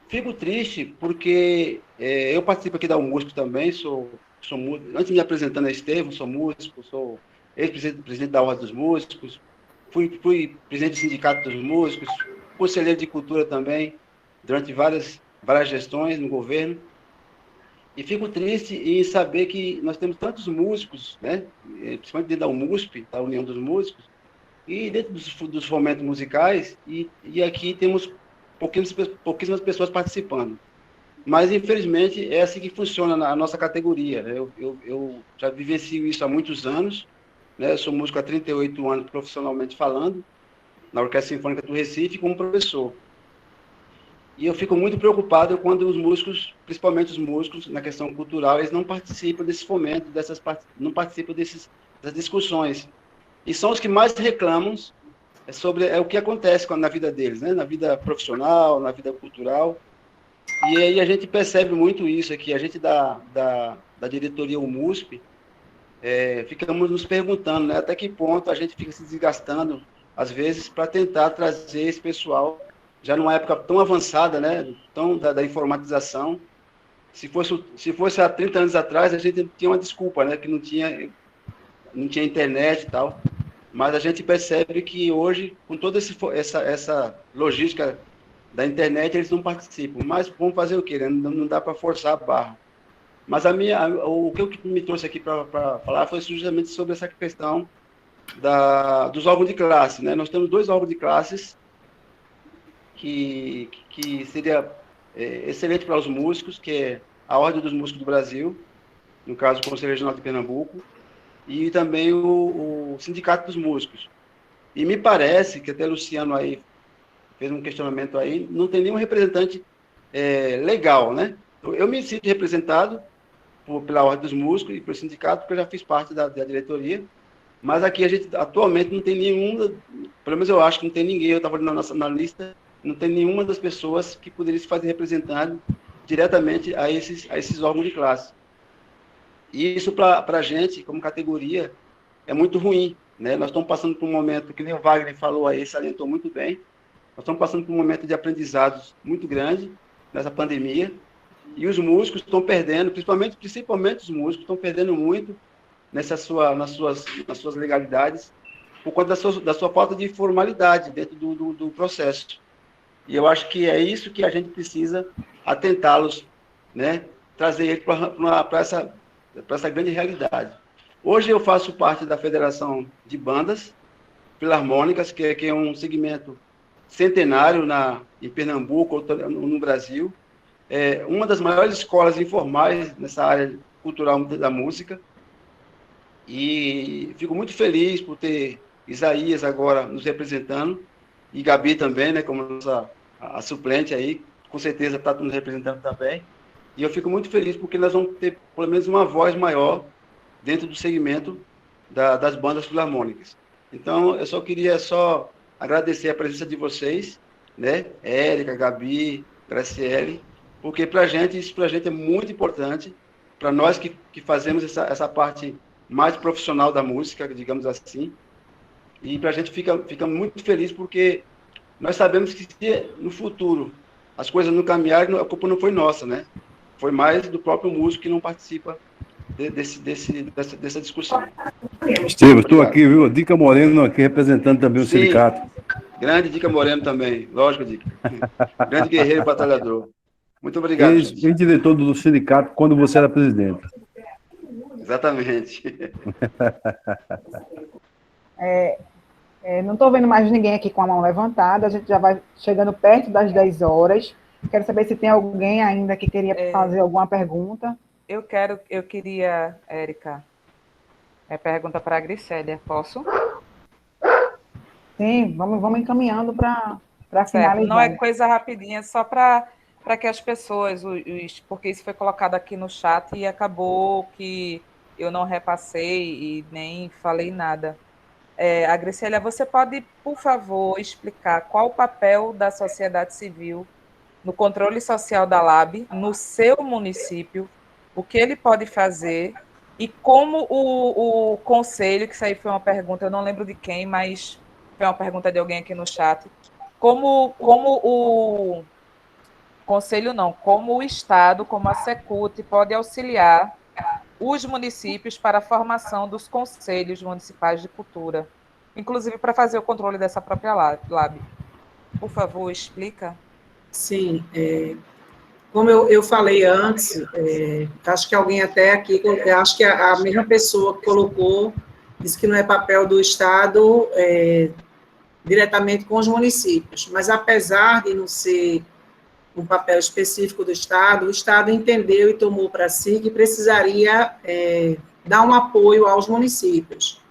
Fico triste porque eu participo aqui da UMUSP também, sou músico. Antes de me apresentando a Estevam, sou músico, sou ex-presidente da Ordem dos Músicos, fui presidente do Sindicato dos Músicos, conselheiro de cultura também, durante várias gestões no governo. E fico triste em saber que nós temos tantos músicos, né? Principalmente dentro da UMUSP, da União dos Músicos, e dentro dos fomentos musicais, e aqui temos pouquíssimas pessoas participando. Mas, infelizmente, é assim que funciona a nossa categoria, né? Eu já vivencio isso há muitos anos, né? Eu sou músico há 38 anos, profissionalmente falando, na Orquestra Sinfônica do Recife, como professor. E eu fico muito preocupado quando os músicos, principalmente os músicos, na questão cultural, eles não participam desse fomento, não participam dessas discussões. E são os que mais reclamam sobre o que acontece na vida deles, né? Na vida profissional, na vida cultural. E aí a gente percebe muito isso aqui. A gente da diretoria UMUSP ficamos nos perguntando, né, até que ponto a gente fica se desgastando, às vezes, para tentar trazer esse pessoal, já numa época tão avançada, né, da informatização. Se fosse há 30 anos atrás, a gente tinha uma desculpa, né, que não tinha internet e tal. Mas a gente percebe que hoje, com toda essa logística da internet, eles não participam. Mas vamos fazer o quê? Né? Não dá para forçar a barra. Mas o que me trouxe aqui para falar foi justamente sobre essa questão dos órgãos de classe. Né? Nós temos 2 órgãos de classes que seria excelente para os músicos, que é a Ordem dos Músicos do Brasil, no caso o Conselho Regional de Pernambuco, e também o Sindicato dos Músicos. E me parece que até Luciano aí fez um questionamento aí, não tem nenhum representante legal, né? Eu me sinto representado pela Ordem dos Músicos e pelo sindicato, porque eu já fiz parte da diretoria, mas aqui a gente atualmente não tem nenhuma, pelo menos eu acho que não tem ninguém, eu estava olhando na lista, não tem nenhuma das pessoas que poderia se fazer representado diretamente a esses órgãos de classe. E isso, para a gente, como categoria, é muito ruim, né? Nós estamos passando por um momento, que nem o Wagner falou aí, salientou muito bem, nós estamos passando por um momento de aprendizados muito grande nessa pandemia, e os músicos estão perdendo, principalmente os músicos, estão perdendo muito nas suas legalidades, por conta da sua falta de formalidade dentro do processo. E eu acho que é isso que a gente precisa atentá-los, né? Trazer ele para essa grande realidade. Hoje eu faço parte da Federação de Bandas Filarmônicas, que é um segmento centenário em Pernambuco, no Brasil. É uma das maiores escolas informais nessa área cultural da música. E fico muito feliz por ter Isaías agora nos representando, e Gabi também, né, como a suplente aí, com certeza está nos representando também. E eu fico muito feliz porque nós vamos ter, pelo menos, uma voz maior dentro do segmento das bandas filarmônicas. Então, eu só queria agradecer a presença de vocês, né? Érica, Gabi, Graciele, porque isso para a gente é muito importante, para nós que fazemos essa parte mais profissional da música, digamos assim, e para a gente fica muito feliz porque nós sabemos que se no futuro as coisas não caminharem, a culpa não foi nossa, né? Foi mais do próprio músico que não participa dessa discussão. Estevam, estou aqui, viu? Dica Moreno aqui representando também o sindicato. Grande Dica Moreno também, lógico, Dica. Grande guerreiro e batalhador. Muito obrigado. Ex-diretor do sindicato quando você era presidente. Exatamente. Não estou vendo mais ninguém aqui com a mão levantada, a gente já vai chegando perto das 10 horas. Quero saber se tem alguém ainda que queria fazer alguma pergunta. Eu queria, Érica, pergunta para a Gricélia, posso? Sim, vamos encaminhando para Certo. finalizar. Não é coisa rapidinha, só para que as pessoas, porque isso foi colocado aqui no chat e acabou que eu não repassei e nem falei nada. A Gricélia, você pode, por favor, explicar qual o papel da sociedade civil no controle social da LAB, no seu município, o que ele pode fazer e como o conselho, que isso aí foi uma pergunta, eu não lembro de quem, mas foi uma pergunta de alguém aqui no chat, como o conselho não, como o Estado, como a Secult pode auxiliar os municípios para a formação dos conselhos municipais de cultura, inclusive para fazer o controle dessa própria LAB. Por favor, explica. Sim, como eu falei antes, acho que alguém até aqui, acho que a mesma pessoa que colocou, disse que não é papel do Estado diretamente com os municípios, mas apesar de não ser um papel específico do Estado, o Estado entendeu e tomou para si que precisaria dar um apoio aos municípios.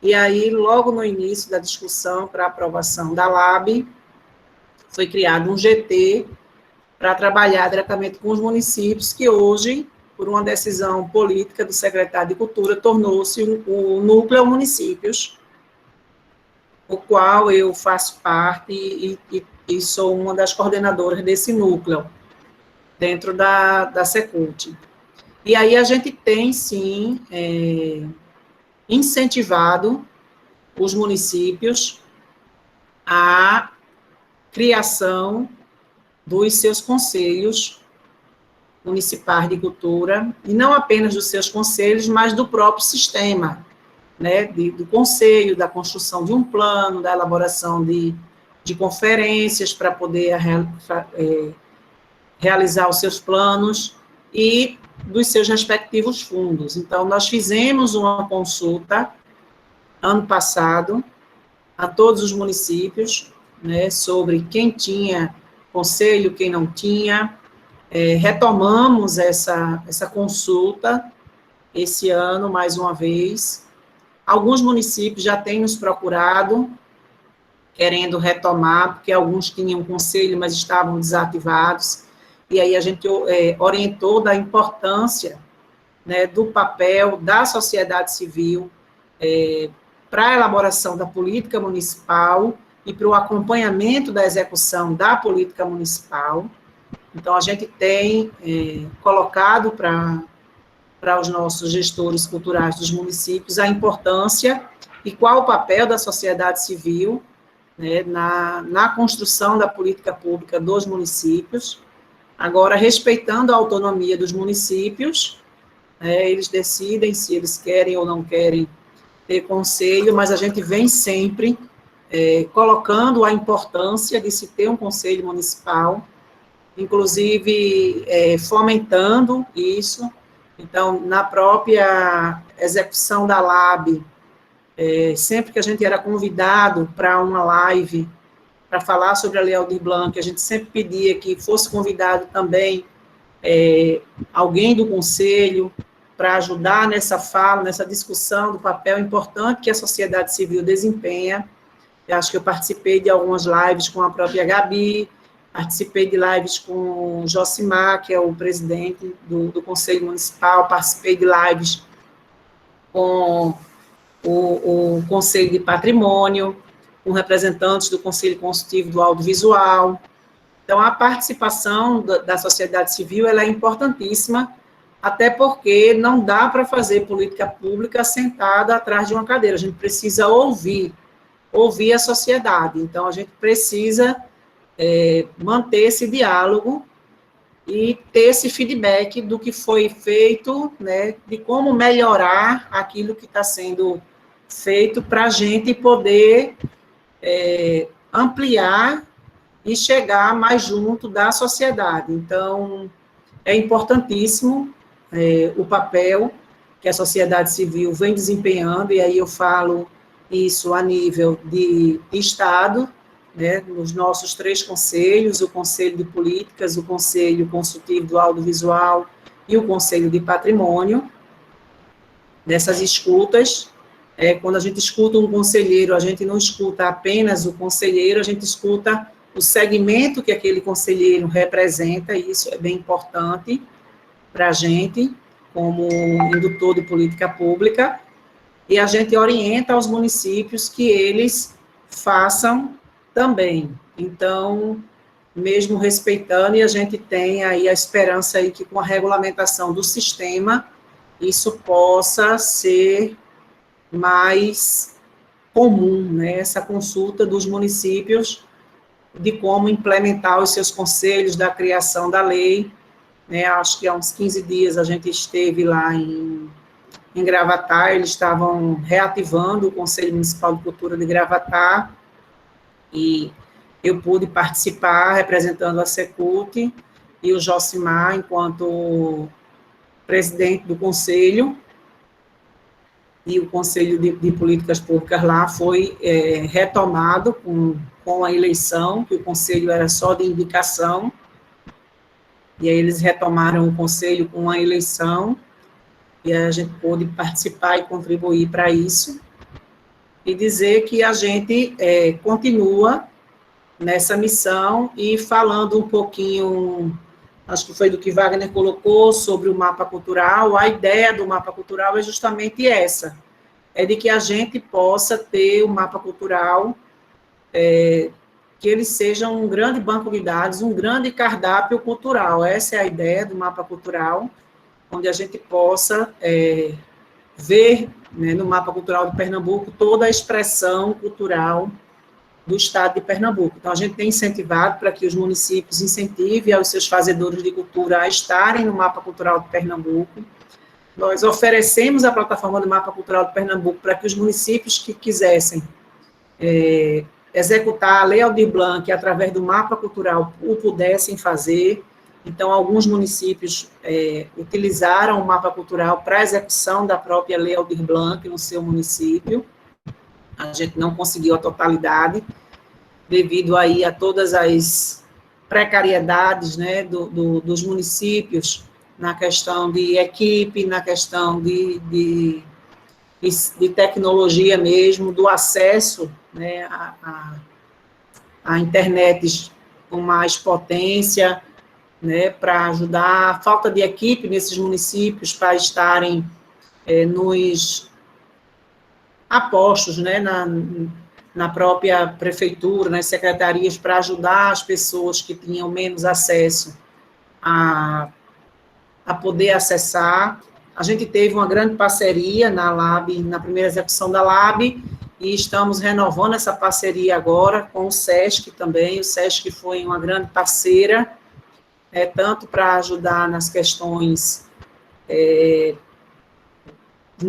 E aí, logo no início da discussão para aprovação da LAB, foi criado um GT para trabalhar diretamente com os municípios, que hoje, por uma decisão política do secretário de Cultura, tornou-se o Núcleo Municípios, o qual eu faço parte e sou uma das coordenadoras desse núcleo, dentro da Secult. E aí a gente tem, sim, incentivado os municípios à criação dos seus conselhos municipais de cultura, e não apenas dos seus conselhos, mas do próprio sistema, né, do conselho, da construção de um plano, da elaboração de conferências para poder realizar os seus planos e dos seus respectivos fundos. Então, nós fizemos uma consulta ano passado a todos os municípios, né, sobre quem tinha conselho, quem não tinha. Retomamos essa consulta esse ano, mais uma vez. Alguns municípios já têm nos procurado, querendo retomar, porque alguns tinham conselho, mas estavam desativados, e aí a gente orientou da importância, né, do papel da sociedade civil para a elaboração da política municipal e para o acompanhamento da execução da política municipal. Então, a gente tem colocado para os nossos gestores culturais dos municípios a importância e qual o papel da sociedade civil, né, na construção da política pública dos municípios. Agora, respeitando a autonomia dos municípios, eles decidem se eles querem ou não querem ter conselho, mas a gente vem sempre colocando a importância de se ter um conselho municipal, inclusive fomentando isso. Então, na própria execução da LAB, sempre que a gente era convidado para uma live para falar sobre a Lei Aldir Blanc, a gente sempre pedia que fosse convidado também alguém do conselho para ajudar nessa fala, nessa discussão do papel importante que a sociedade civil desempenha. Eu acho que eu participei de algumas lives com a própria Gabi, participei de lives com o Josimar, que é o presidente do Conselho Municipal, participei de lives com o Conselho de Patrimônio, com representantes do Conselho Consultivo do Audiovisual. Então, a participação da sociedade civil ela é importantíssima, até porque não dá para fazer política pública sentada atrás de uma cadeira, a gente precisa ouvir a sociedade. Então, a gente precisa manter esse diálogo e ter esse feedback do que foi feito, né, de como melhorar aquilo que está sendo feito para a gente poder ampliar e chegar mais junto da sociedade. Então, é importantíssimo o papel que a sociedade civil vem desempenhando, e aí eu falo isso a nível de Estado, né, nos nossos 3 conselhos, o Conselho de Políticas, o Conselho Consultivo do Audiovisual e o Conselho de Patrimônio, dessas escutas, Quando a gente escuta um conselheiro, a gente não escuta apenas o conselheiro, a gente escuta o segmento que aquele conselheiro representa, e isso é bem importante para a gente, como indutor de política pública, e a gente orienta aos municípios que eles façam também. Então, mesmo respeitando, e a gente tem aí a esperança aí que com a regulamentação do sistema, isso possa ser mais comum, né, essa consulta dos municípios de como implementar os seus conselhos da criação da lei, né, acho que há uns 15 dias a gente esteve lá em Gravatar, eles estavam reativando o Conselho Municipal de Cultura de Gravatar, e eu pude participar representando a Secult, e o Josimar, enquanto presidente do Conselho, e o Conselho de Políticas Públicas lá foi retomado com a eleição, que o Conselho era só de indicação, e aí eles retomaram o Conselho com a eleição, e a gente pôde participar e contribuir para isso, e dizer que a gente continua nessa missão, e falando um pouquinho, acho que foi do que Wagner colocou, sobre o mapa cultural. A ideia do mapa cultural é justamente essa, é de que a gente possa ter o mapa cultural, que ele seja um grande banco de dados, um grande cardápio cultural. Essa é a ideia do mapa cultural, onde a gente possa ver, né, no mapa cultural de Pernambuco, toda a expressão cultural do estado de Pernambuco. Então, a gente tem incentivado para que os municípios incentivem aos seus fazedores de cultura a estarem no mapa cultural de Pernambuco. Nós oferecemos a plataforma do mapa cultural de Pernambuco para que os municípios que quisessem executar a Lei Aldir Blanc através do mapa cultural o pudessem fazer. Então, alguns municípios utilizaram o mapa cultural para a execução da própria Lei Aldir Blanc no seu município. A gente não conseguiu a totalidade, devido aí a todas as precariedades, né, dos municípios, na questão de equipe, na questão de tecnologia mesmo, do acesso, né, a internet com mais potência, né, para ajudar, a falta de equipe nesses municípios para estarem nos apostos, né, na própria prefeitura, nas secretarias, para ajudar as pessoas que tinham menos acesso a poder acessar. A gente teve uma grande parceria na LAB, na primeira execução da LAB, e estamos renovando essa parceria agora com o SESC também. O SESC foi uma grande parceira, tanto para ajudar nas questões, em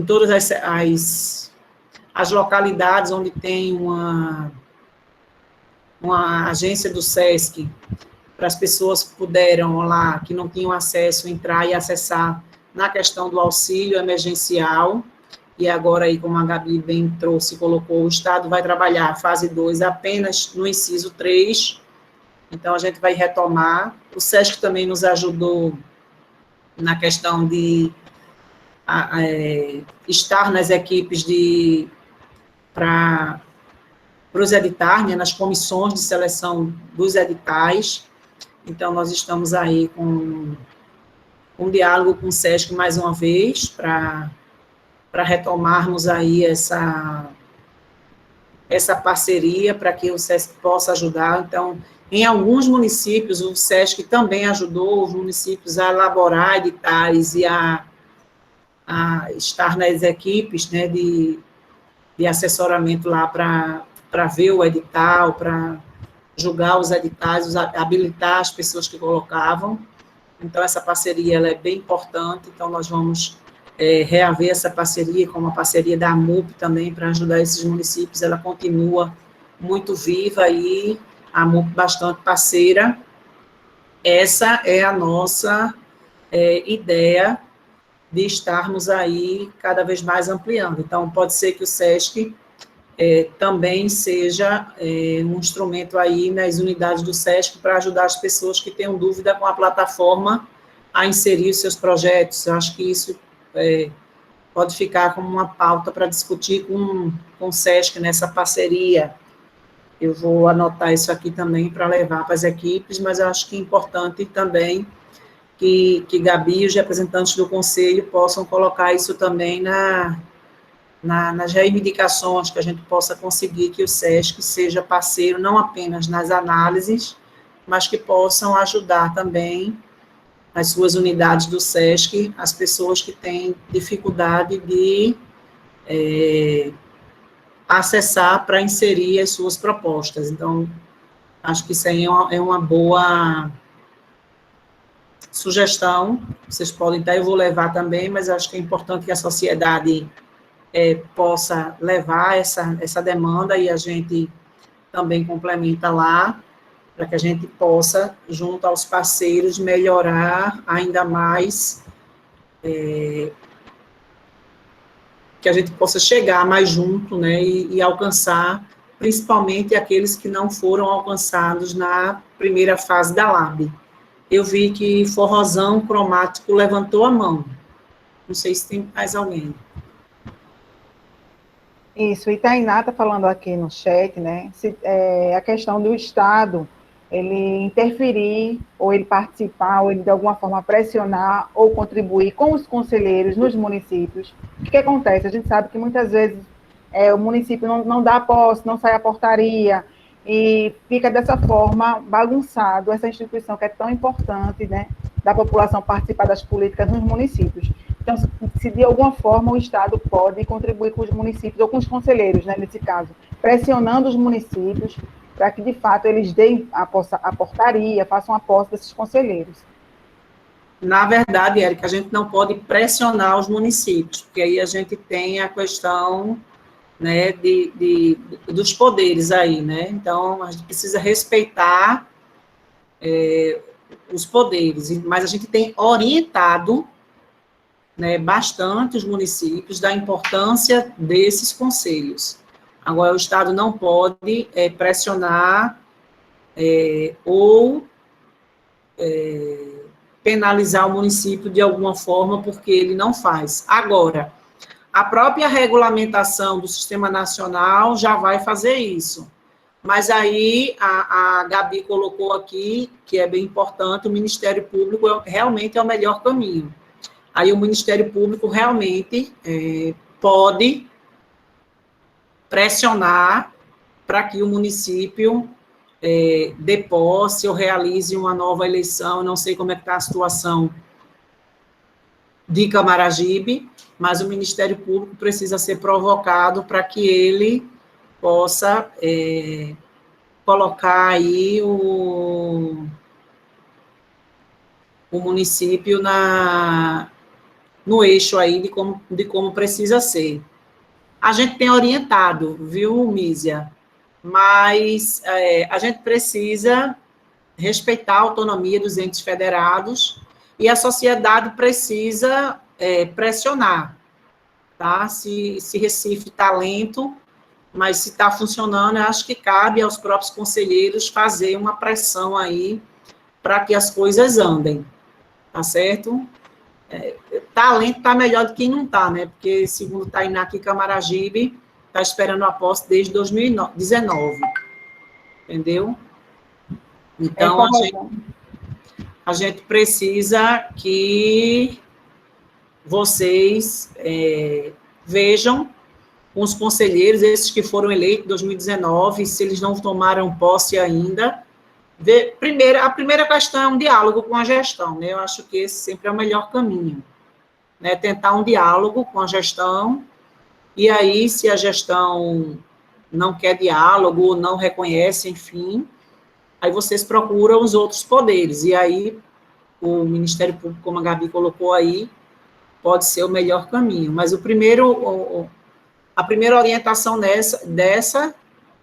todas as localidades onde tem uma agência do SESC, para as pessoas que puderam lá, que não tinham acesso, entrar e acessar na questão do auxílio emergencial. E agora, aí, como a Gabi bem trouxe e colocou, o Estado vai trabalhar a fase 2 apenas no inciso 3, então a gente vai retomar. O SESC também nos ajudou na questão de estar nas equipes para os editais, né, nas comissões de seleção dos editais. Então, nós estamos aí com um diálogo com o SESC mais uma vez, para retomarmos aí essa parceria, para que o SESC possa ajudar. Então, em alguns municípios, o SESC também ajudou os municípios a elaborar editais e a estar nas equipes, né, de assessoramento lá para ver o edital, para julgar os editais, habilitar as pessoas que colocavam. Então, essa parceria ela é bem importante. Então, nós vamos reaver essa parceria, como a parceria da AMUP também, para ajudar esses municípios. Ela continua muito viva e a AMUP bastante parceira. Essa é a nossa ideia de estarmos aí cada vez mais ampliando. Então, pode ser que o SESC também seja um instrumento aí nas unidades do SESC para ajudar as pessoas que tenham dúvida com a plataforma a inserir os seus projetos. Eu acho que isso pode ficar como uma pauta para discutir com o SESC nessa parceria. Eu vou anotar isso aqui também para levar para as equipes, mas eu acho que é importante também que Gabi e os representantes do Conselho possam colocar isso também nas reivindicações, que a gente possa conseguir que o SESC seja parceiro não apenas nas análises, mas que possam ajudar também as suas unidades do SESC, as pessoas que têm dificuldade de acessar para inserir as suas propostas. Então, acho que isso aí é uma boa sugestão, vocês podem dar, eu vou levar também, mas acho que é importante que a sociedade possa levar essa demanda e a gente também complementa lá, para que a gente possa, junto aos parceiros, melhorar ainda mais, que a gente possa chegar mais junto, né, e alcançar, principalmente aqueles que não foram alcançados na primeira fase da LAB. Eu vi que Forrozão Cromático levantou a mão. Não sei se tem mais alguém. Isso, e Tainá está falando aqui no chat, né, a questão do Estado, ele interferir, ou ele participar, ou ele de alguma forma pressionar, ou contribuir com os conselheiros nos municípios. O que acontece? A gente sabe que muitas vezes o município não dá posse, não sai a portaria, e fica dessa forma bagunçado essa instituição que é tão importante, né, da população participar das políticas nos municípios. Então, se de alguma forma o Estado pode contribuir com os municípios, ou com os conselheiros, né, nesse caso, pressionando os municípios para que, de fato, eles deem a portaria, façam a posse desses conselheiros. Na verdade, Érica, a gente não pode pressionar os municípios, porque aí a gente tem a questão, né, dos poderes aí, né? Então, a gente precisa respeitar os poderes, mas a gente tem orientado, né, bastante os municípios da importância desses conselhos. Agora, o Estado não pode pressionar ou penalizar o município de alguma forma, porque ele não faz. Agora, a própria regulamentação do Sistema Nacional já vai fazer isso. Mas aí, a Gabi colocou aqui, que é bem importante, o Ministério Público realmente é o melhor caminho. Aí o Ministério Público realmente pode pressionar para que o município dê posse ou realize uma nova eleição. Eu não sei como é que está a situação de Camaragibe, mas o Ministério Público precisa ser provocado para que ele possa colocar aí o município no eixo aí de como precisa ser. A gente tem orientado, viu, Mísia? Mas a gente precisa respeitar a autonomia dos entes federados e a sociedade precisa pressionar, tá? Se Recife está lento, mas se está funcionando, eu acho que cabe aos próprios conselheiros fazer uma pressão aí para que as coisas andem, tá certo? Tá lento, tá melhor do que não tá, né? Porque, segundo Tainá aqui, Camaragibe está esperando a posse desde 2019, entendeu? Então, a gente precisa que vocês vejam com os conselheiros, esses que foram eleitos em 2019, se eles não tomaram posse ainda. A primeira questão é um diálogo com a gestão, né? Eu acho que esse sempre é o melhor caminho, né? Tentar um diálogo com a gestão, e aí, se a gestão não quer diálogo, não reconhece, enfim, aí vocês procuram os outros poderes, e aí o Ministério Público, como a Gabi colocou aí, pode ser o melhor caminho. Mas a primeira orientação dessa,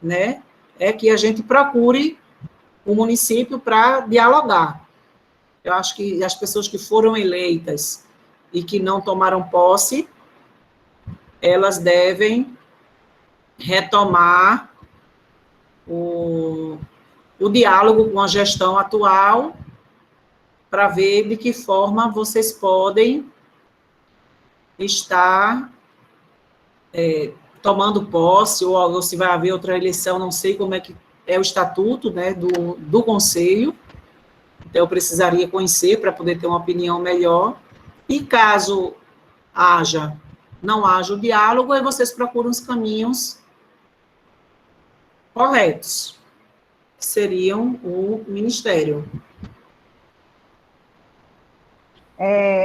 né, é que a gente procure o município para dialogar. Eu acho que as pessoas que foram eleitas e que não tomaram posse, elas devem retomar o diálogo com a gestão atual para ver de que forma vocês podem está tomando posse, ou se vai haver outra eleição, não sei como é que é o estatuto, né, do conselho, então eu precisaria conhecer para poder ter uma opinião melhor, e caso não haja o diálogo, aí vocês procuram os caminhos corretos, que seriam o ministério.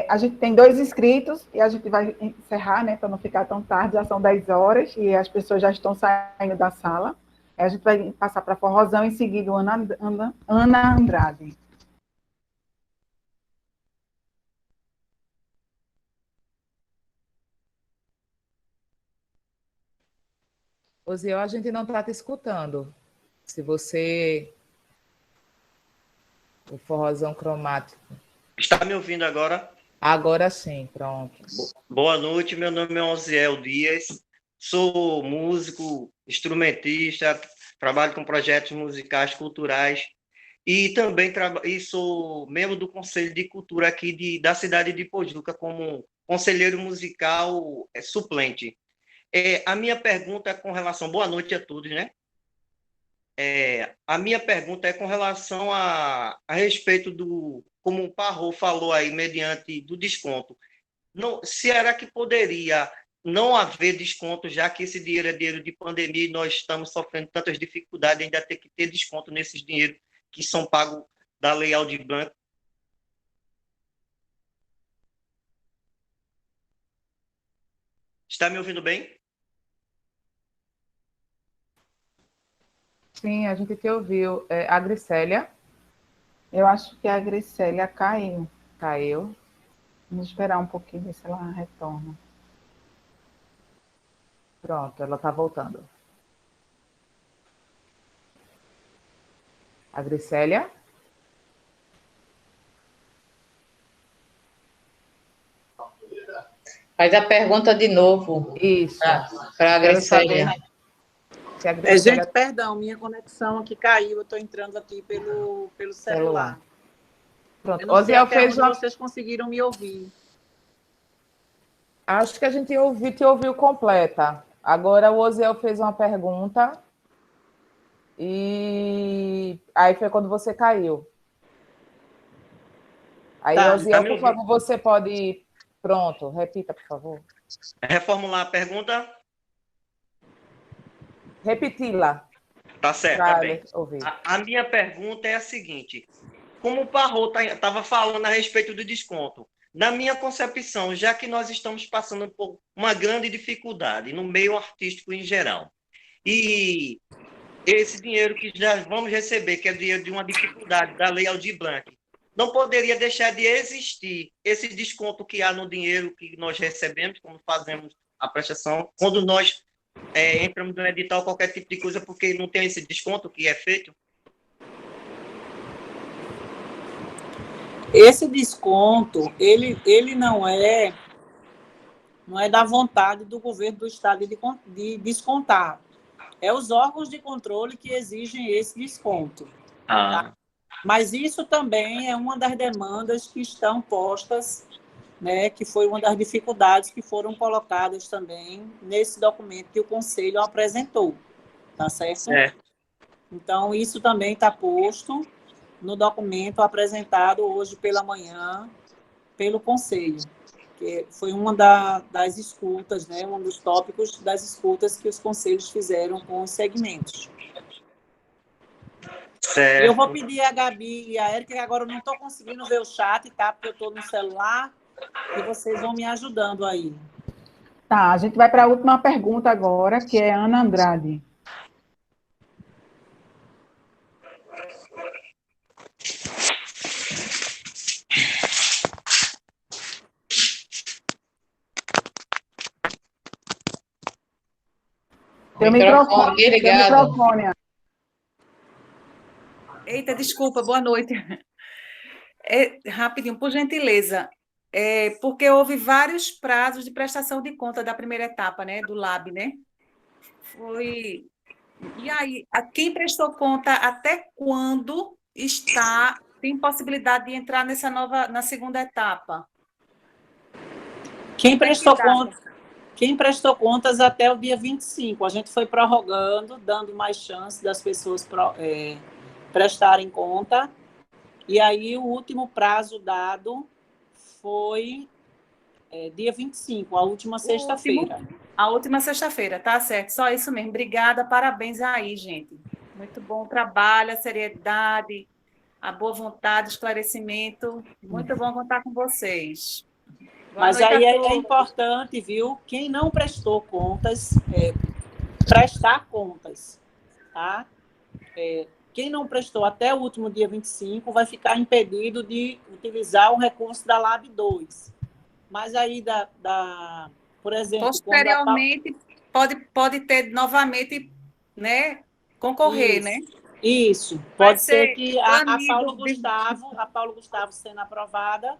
A gente tem 2 inscritos e a gente vai encerrar, né, para não ficar tão tarde, já são 10 horas e as pessoas já estão saindo da sala. A gente vai passar para Forrozão, em seguida Ana Andrade. Osiel, a gente não está te escutando. Se você... O forrozão cromático. Está me ouvindo agora? Agora sim, pronto. Boa noite, meu nome é Osiel Dias, sou músico, instrumentista, trabalho com projetos musicais culturais e também sou membro do Conselho de Cultura aqui da cidade de Pojuca como conselheiro musical suplente. A minha pergunta é com relação... Boa noite a todos, né? A minha pergunta é com relação a respeito como o Parrô falou aí, mediante do desconto. Não, será que poderia não haver desconto, já que esse dinheiro é dinheiro de pandemia e nós estamos sofrendo tantas dificuldades, ainda ter que ter desconto nesses dinheiros que são pagos da Lei Aldir Blanc? Está me ouvindo bem? Sim, a gente te ouviu. A Gricélia? Eu acho que a Gricélia caiu. Caiu. Vamos esperar um pouquinho, ver se ela retorna. Pronto, ela está voltando. A Gricélia? Faz a pergunta de novo. Isso. Para a Gricélia. Gente, perdão, minha conexão aqui caiu, eu estou entrando aqui pelo celular. Pronto, eu não sei Osiel fez uma... vocês conseguiram me ouvir. Acho que a gente te ouviu completa. Agora o Osiel fez uma pergunta e aí foi quando você caiu. Aí, Osiel, por favor, você pode... Pronto, repita, por favor. Reformular a pergunta? Repeti-la. Tá certo, tá bem. A minha pergunta é a seguinte: como o Parrô estava falando a respeito do desconto, na minha concepção, já que nós estamos passando por uma grande dificuldade no meio artístico em geral, e esse dinheiro que já vamos receber, que é dinheiro de uma dificuldade da Lei Aldir Blanc, não poderia deixar de existir esse desconto que há no dinheiro que nós recebemos quando fazemos a prestação, quando nós entramos no edital, qualquer tipo de coisa, porque não tem esse desconto que é feito? Esse desconto, ele não é da vontade do governo do estado de descontar. É os órgãos de controle que exigem esse desconto. Tá? Mas isso também é uma das demandas que estão postas, né, que foi uma das dificuldades que foram colocadas também nesse documento que o Conselho apresentou, tá certo? Então, isso também está posto no documento apresentado hoje pela manhã pelo Conselho, que foi uma das escutas, né, um dos tópicos das escutas que os conselhos fizeram com os segmentos. Certo. Eu vou pedir a Gabi e a Érica, que agora eu não estou conseguindo ver o chat, tá? Porque eu estou no celular, e vocês vão me ajudando aí. Tá, a gente vai para a última pergunta agora, que é Ana Andrade. Teu microfone ligado. Eita, desculpa, boa noite. Rapidinho, por gentileza, porque houve vários prazos de prestação de conta da primeira etapa, né, do LAB, né? E aí, quem prestou conta até quando tem possibilidade de entrar na segunda etapa? Quem prestou contas até o dia 25. A gente foi prorrogando, dando mais chance das pessoas prestarem conta. E aí o último prazo dado foi dia 25, a última sexta-feira. A última sexta-feira, tá certo. Só isso mesmo. Obrigada, parabéns aí, gente. Muito bom o trabalho, a seriedade, a boa vontade, o esclarecimento. Muito bom contar com vocês. Mas aí é importante, viu? Quem não prestou contas, prestar contas, tá? Quem não prestou até o último dia 25 vai ficar impedido de utilizar o recurso da LAB 2. Mas aí, por exemplo... Posteriormente, pode ter novamente, né, concorrer, isso, né? Isso. Pode ser que a Paulo Gustavo sendo aprovada,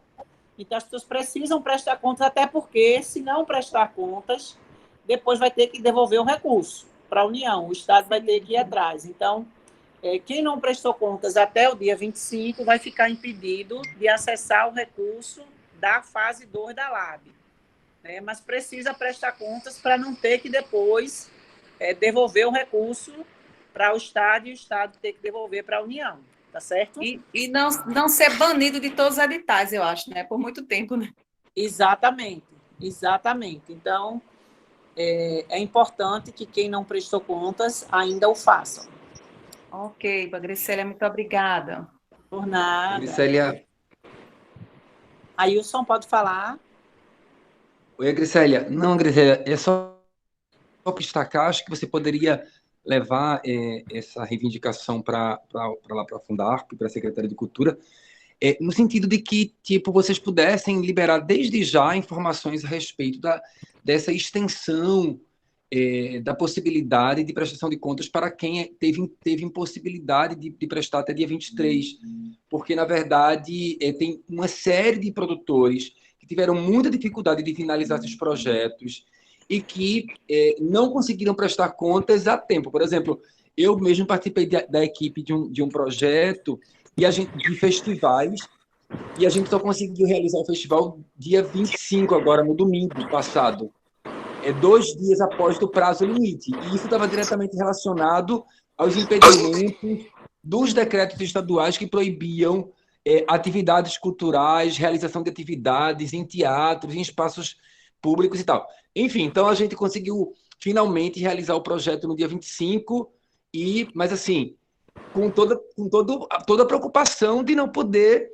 então as pessoas precisam prestar contas, até porque, se não prestar contas, depois vai ter que devolver o recurso para a União, o Estado vai ter que ir atrás. Então, quem não prestou contas até o dia 25 vai ficar impedido de acessar o recurso da fase 2 da LAB. Né? Mas precisa prestar contas para não ter que depois devolver o recurso para o Estado e o Estado ter que devolver para a União. Tá certo? E não ser banido de todos os editais, eu acho, né? Por muito tempo, né? Exatamente. Então, é importante que quem não prestou contas ainda o faça. Ok, Gricélia, muito obrigada. Por nada. Gricélia. Ailson, pode falar? Oi, Gricélia. Não, Gricélia, é só destacar, acho que você poderia levar essa reivindicação para lá para a Fundarp, para a Secretaria de Cultura, no sentido de que, tipo, vocês pudessem liberar desde já informações a respeito dessa extensão da possibilidade de prestação de contas para quem teve impossibilidade de prestar até dia 23, porque, na verdade, tem uma série de produtores que tiveram muita dificuldade de finalizar esses projetos e que não conseguiram prestar contas a tempo. Por exemplo, eu mesmo participei da equipe de um projeto de festivais, e a gente só conseguiu realizar o festival dia 25, agora, no domingo passado. 2 dias após o prazo limite. E isso estava diretamente relacionado aos impedimentos dos decretos estaduais que proibiam atividades culturais, realização de atividades em teatros, em espaços públicos e tal. Enfim, então a gente conseguiu finalmente realizar o projeto no dia 25, mas assim, com toda a preocupação de não poder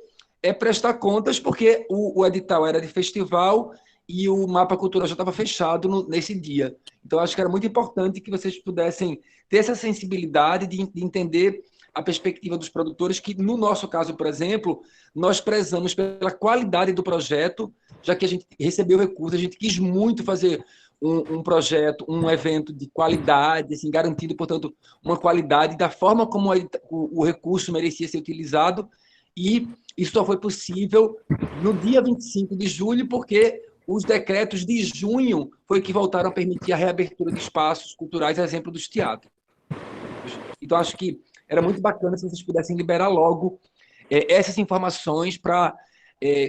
prestar contas, porque o edital era de festival e o mapa cultural já estava fechado nesse dia. Então, acho que era muito importante que vocês pudessem ter essa sensibilidade de entender a perspectiva dos produtores, que, no nosso caso, por exemplo, nós prezamos pela qualidade do projeto, já que a gente recebeu recursos, a gente quis muito fazer um projeto, um evento de qualidade, assim, garantindo, portanto, uma qualidade da forma como o recurso merecia ser utilizado, e isso só foi possível no dia 25 de julho, porque os decretos de junho foi que voltaram a permitir a reabertura de espaços culturais, a exemplo dos teatros. Então, acho que era muito bacana se vocês pudessem liberar logo essas informações para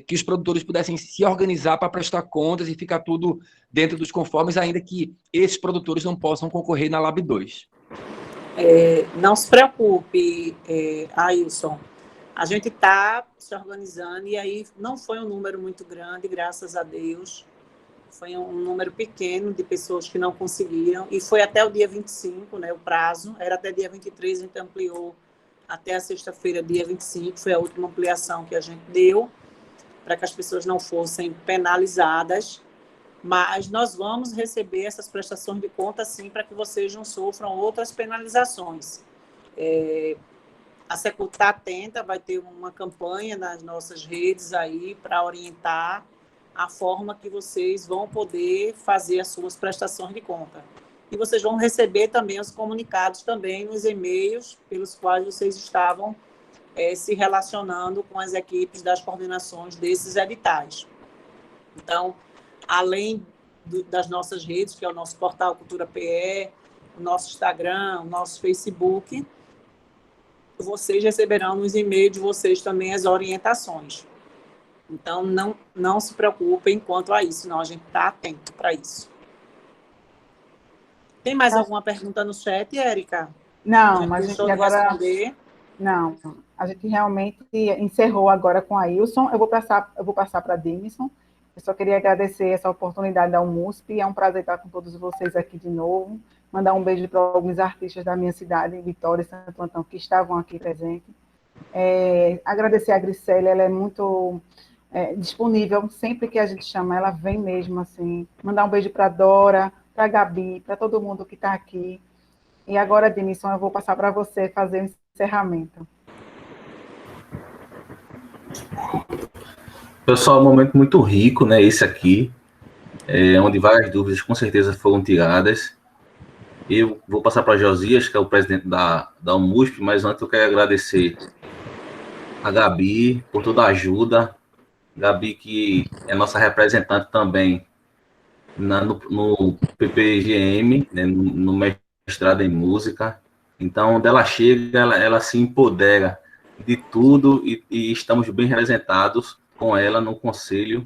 que os produtores pudessem se organizar para prestar contas e ficar tudo dentro dos conformes, ainda que esses produtores não possam concorrer na LAB 2. Não se preocupe, Ailson. A gente está se organizando, e aí não foi um número muito grande, graças a Deus. Foi um número pequeno de pessoas que não conseguiram, e foi até o dia 25, né, o prazo. Era até dia 23, a gente ampliou até a sexta-feira, dia 25, foi a última ampliação que a gente deu, para que as pessoas não fossem penalizadas. Mas nós vamos receber essas prestações de conta, sim, para que vocês não sofram outras penalizações. A Secult está atenta, vai ter uma campanha nas nossas redes aí para orientar a forma que vocês vão poder fazer as suas prestações de conta. E vocês vão receber também os comunicados também nos e-mails pelos quais vocês estavam se relacionando com as equipes das coordenações desses editais. Então, além das nossas redes, que é o nosso portal Cultura PE, o nosso Instagram, o nosso Facebook, vocês receberão nos e-mails de vocês também as orientações. Então, não se preocupem quanto a isso, não, a gente está atento para isso. Tem mais alguma pergunta no chat, Érica? Não, mas a gente agora... responder? Não, a gente realmente encerrou agora com a Ilson. Eu vou passar para a Dimison. Eu só queria agradecer essa oportunidade da UMUSP. É um prazer estar com todos vocês aqui de novo. Mandar um beijo para alguns artistas da minha cidade, Vitória e Santo Antão, que estavam aqui presentes. Agradecer a Gricélia, ela é muito disponível. Sempre que a gente chama, ela vem mesmo, assim. Mandar um beijo para a Dora, para a Gabi, para todo mundo que está aqui. E agora, Dimison, eu vou passar para você fazer o encerramento. Pessoal, um momento muito rico, né? Esse aqui, onde várias dúvidas com certeza foram tiradas. Eu vou passar para Josias, que é o presidente da UMUSP, mas antes eu quero agradecer a Gabi por toda a ajuda. Gabi, que é nossa representante também no PPGM, né, no mestrado em música. Então, onde ela chega, ela se empodera de tudo e estamos bem representados com ela no Conselho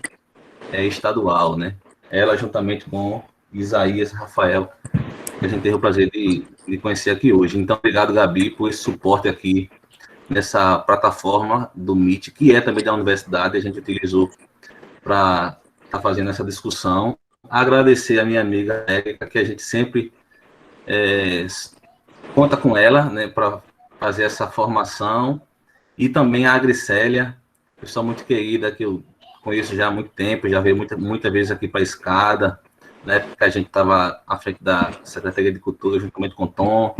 Estadual, né? Ela, juntamente com Isaías Rafael, que a gente teve o prazer de conhecer aqui hoje. Então, obrigado, Gabi, por esse suporte aqui nessa plataforma do Meet, que é também da universidade, a gente utilizou para estar fazendo essa discussão. Agradecer a minha amiga Érica, que a gente sempre conta com ela, né, para fazer essa formação, e também a Gricélia, pessoa muito querida, que eu conheço já há muito tempo, já veio muitas vezes aqui para a escada, né, porque a gente estava à frente da Secretaria de Cultura, juntamente com o Tom.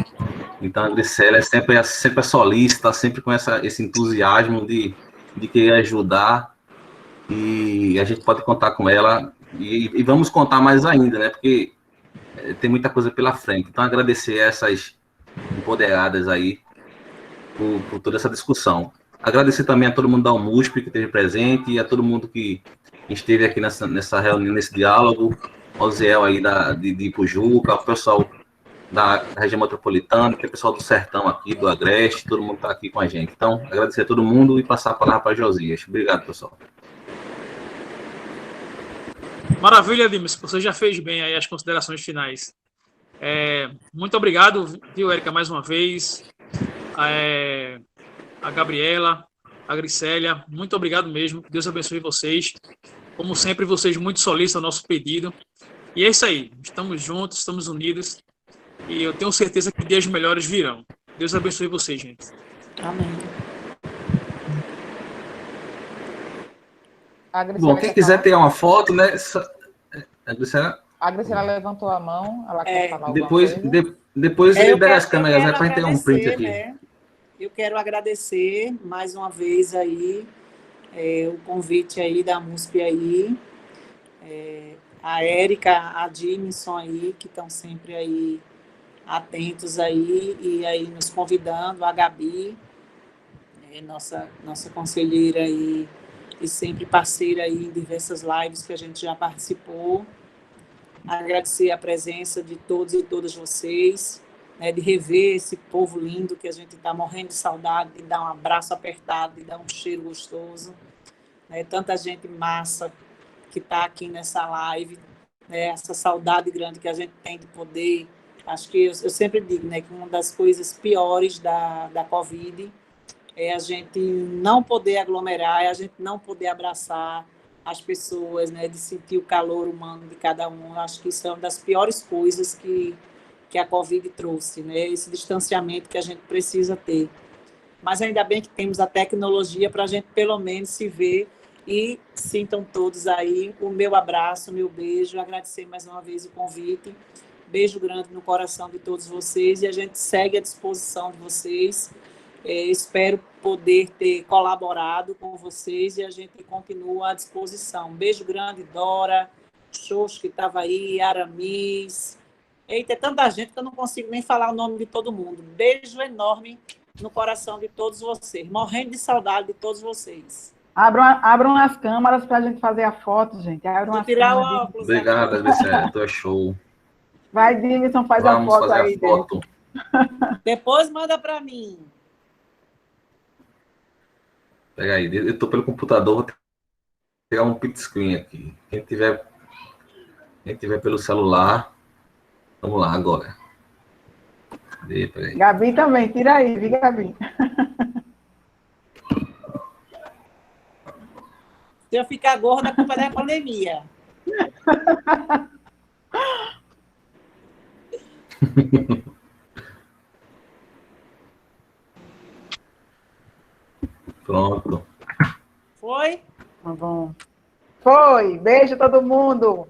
Então, a Gricélia sempre é solícita, sempre com esse entusiasmo de querer ajudar, e a gente pode contar com ela, e vamos contar mais ainda, né, porque tem muita coisa pela frente. Então, agradecer essas empoderadas aí por toda essa discussão. Agradecer também a todo mundo da UMUSP que esteve presente, e a todo mundo que esteve aqui nessa reunião, nesse diálogo, ao Ziel aí de Ipujuca, o pessoal da região metropolitana, que é o pessoal do Sertão aqui, do Agreste, todo mundo está aqui com a gente. Então, agradecer a todo mundo e passar a palavra para Josias. Obrigado, pessoal. Maravilha, Dimas, você já fez bem aí as considerações finais. Muito obrigado, viu, Érica, mais uma vez. A Gabriela, a Gricélia, muito obrigado mesmo. Deus abençoe vocês. Como sempre, vocês muito solícitos ao nosso pedido. E é isso aí, estamos juntos, estamos unidos, e eu tenho certeza que dias melhores virão. Deus abençoe vocês, gente. Amém. Bom, quem quiser ter uma foto, né? A Gricélia levantou a mão, ela quer falar alguma depois coisa. Depois libera as câmeras, né, para a gente ter um print aqui. Né? Eu quero agradecer mais uma vez aí o convite aí da MUSP aí, a Érica, a Dimison aí, que estão sempre aí atentos aí e aí nos convidando, a Gabi, nossa conselheira aí e sempre parceira aí em diversas lives que a gente já participou. Agradecer a presença de todos e todas vocês, né, de rever esse povo lindo que a gente está morrendo de saudade, de dar um abraço apertado, de dar um cheiro gostoso. Né, tanta gente massa que está aqui nessa live, né, essa saudade grande que a gente tem de poder. Acho que eu sempre digo, né, que uma das coisas piores da Covid é a gente não poder aglomerar, é a gente não poder abraçar as pessoas, né, de sentir o calor humano de cada um. Eu acho que isso é uma das piores coisas que a Covid trouxe, né, esse distanciamento que a gente precisa ter. Mas ainda bem que temos a tecnologia para a gente pelo menos se ver, e sintam todos aí o meu abraço, o meu beijo, agradecer mais uma vez o convite, beijo grande no coração de todos vocês, e a gente segue à disposição de vocês. Espero poder ter colaborado com vocês, e a gente continua à disposição. Beijo grande, Dora, Xoxo, que estava aí, Aramis. Eita, é tanta gente que eu não consigo nem falar o nome de todo mundo. Beijo enorme no coração de todos vocês. Morrendo de saudade de todos vocês. Abram as câmeras para a gente fazer a foto, gente. Vou tirar o óculos. Obrigado, Gricélia, tu é show. Vai, Dimison, faz a foto aí. A foto. Depois manda para mim. Pega aí, eu estou pelo computador, vou pegar um print screen aqui. Quem tiver pelo celular, vamos lá agora. Peraí. Gabi também, tira aí, viu, Gabi? Se eu ficar gorda, a culpa é da pandemia. Pronto. Foi? Tá bom. Foi. Beijo a todo mundo.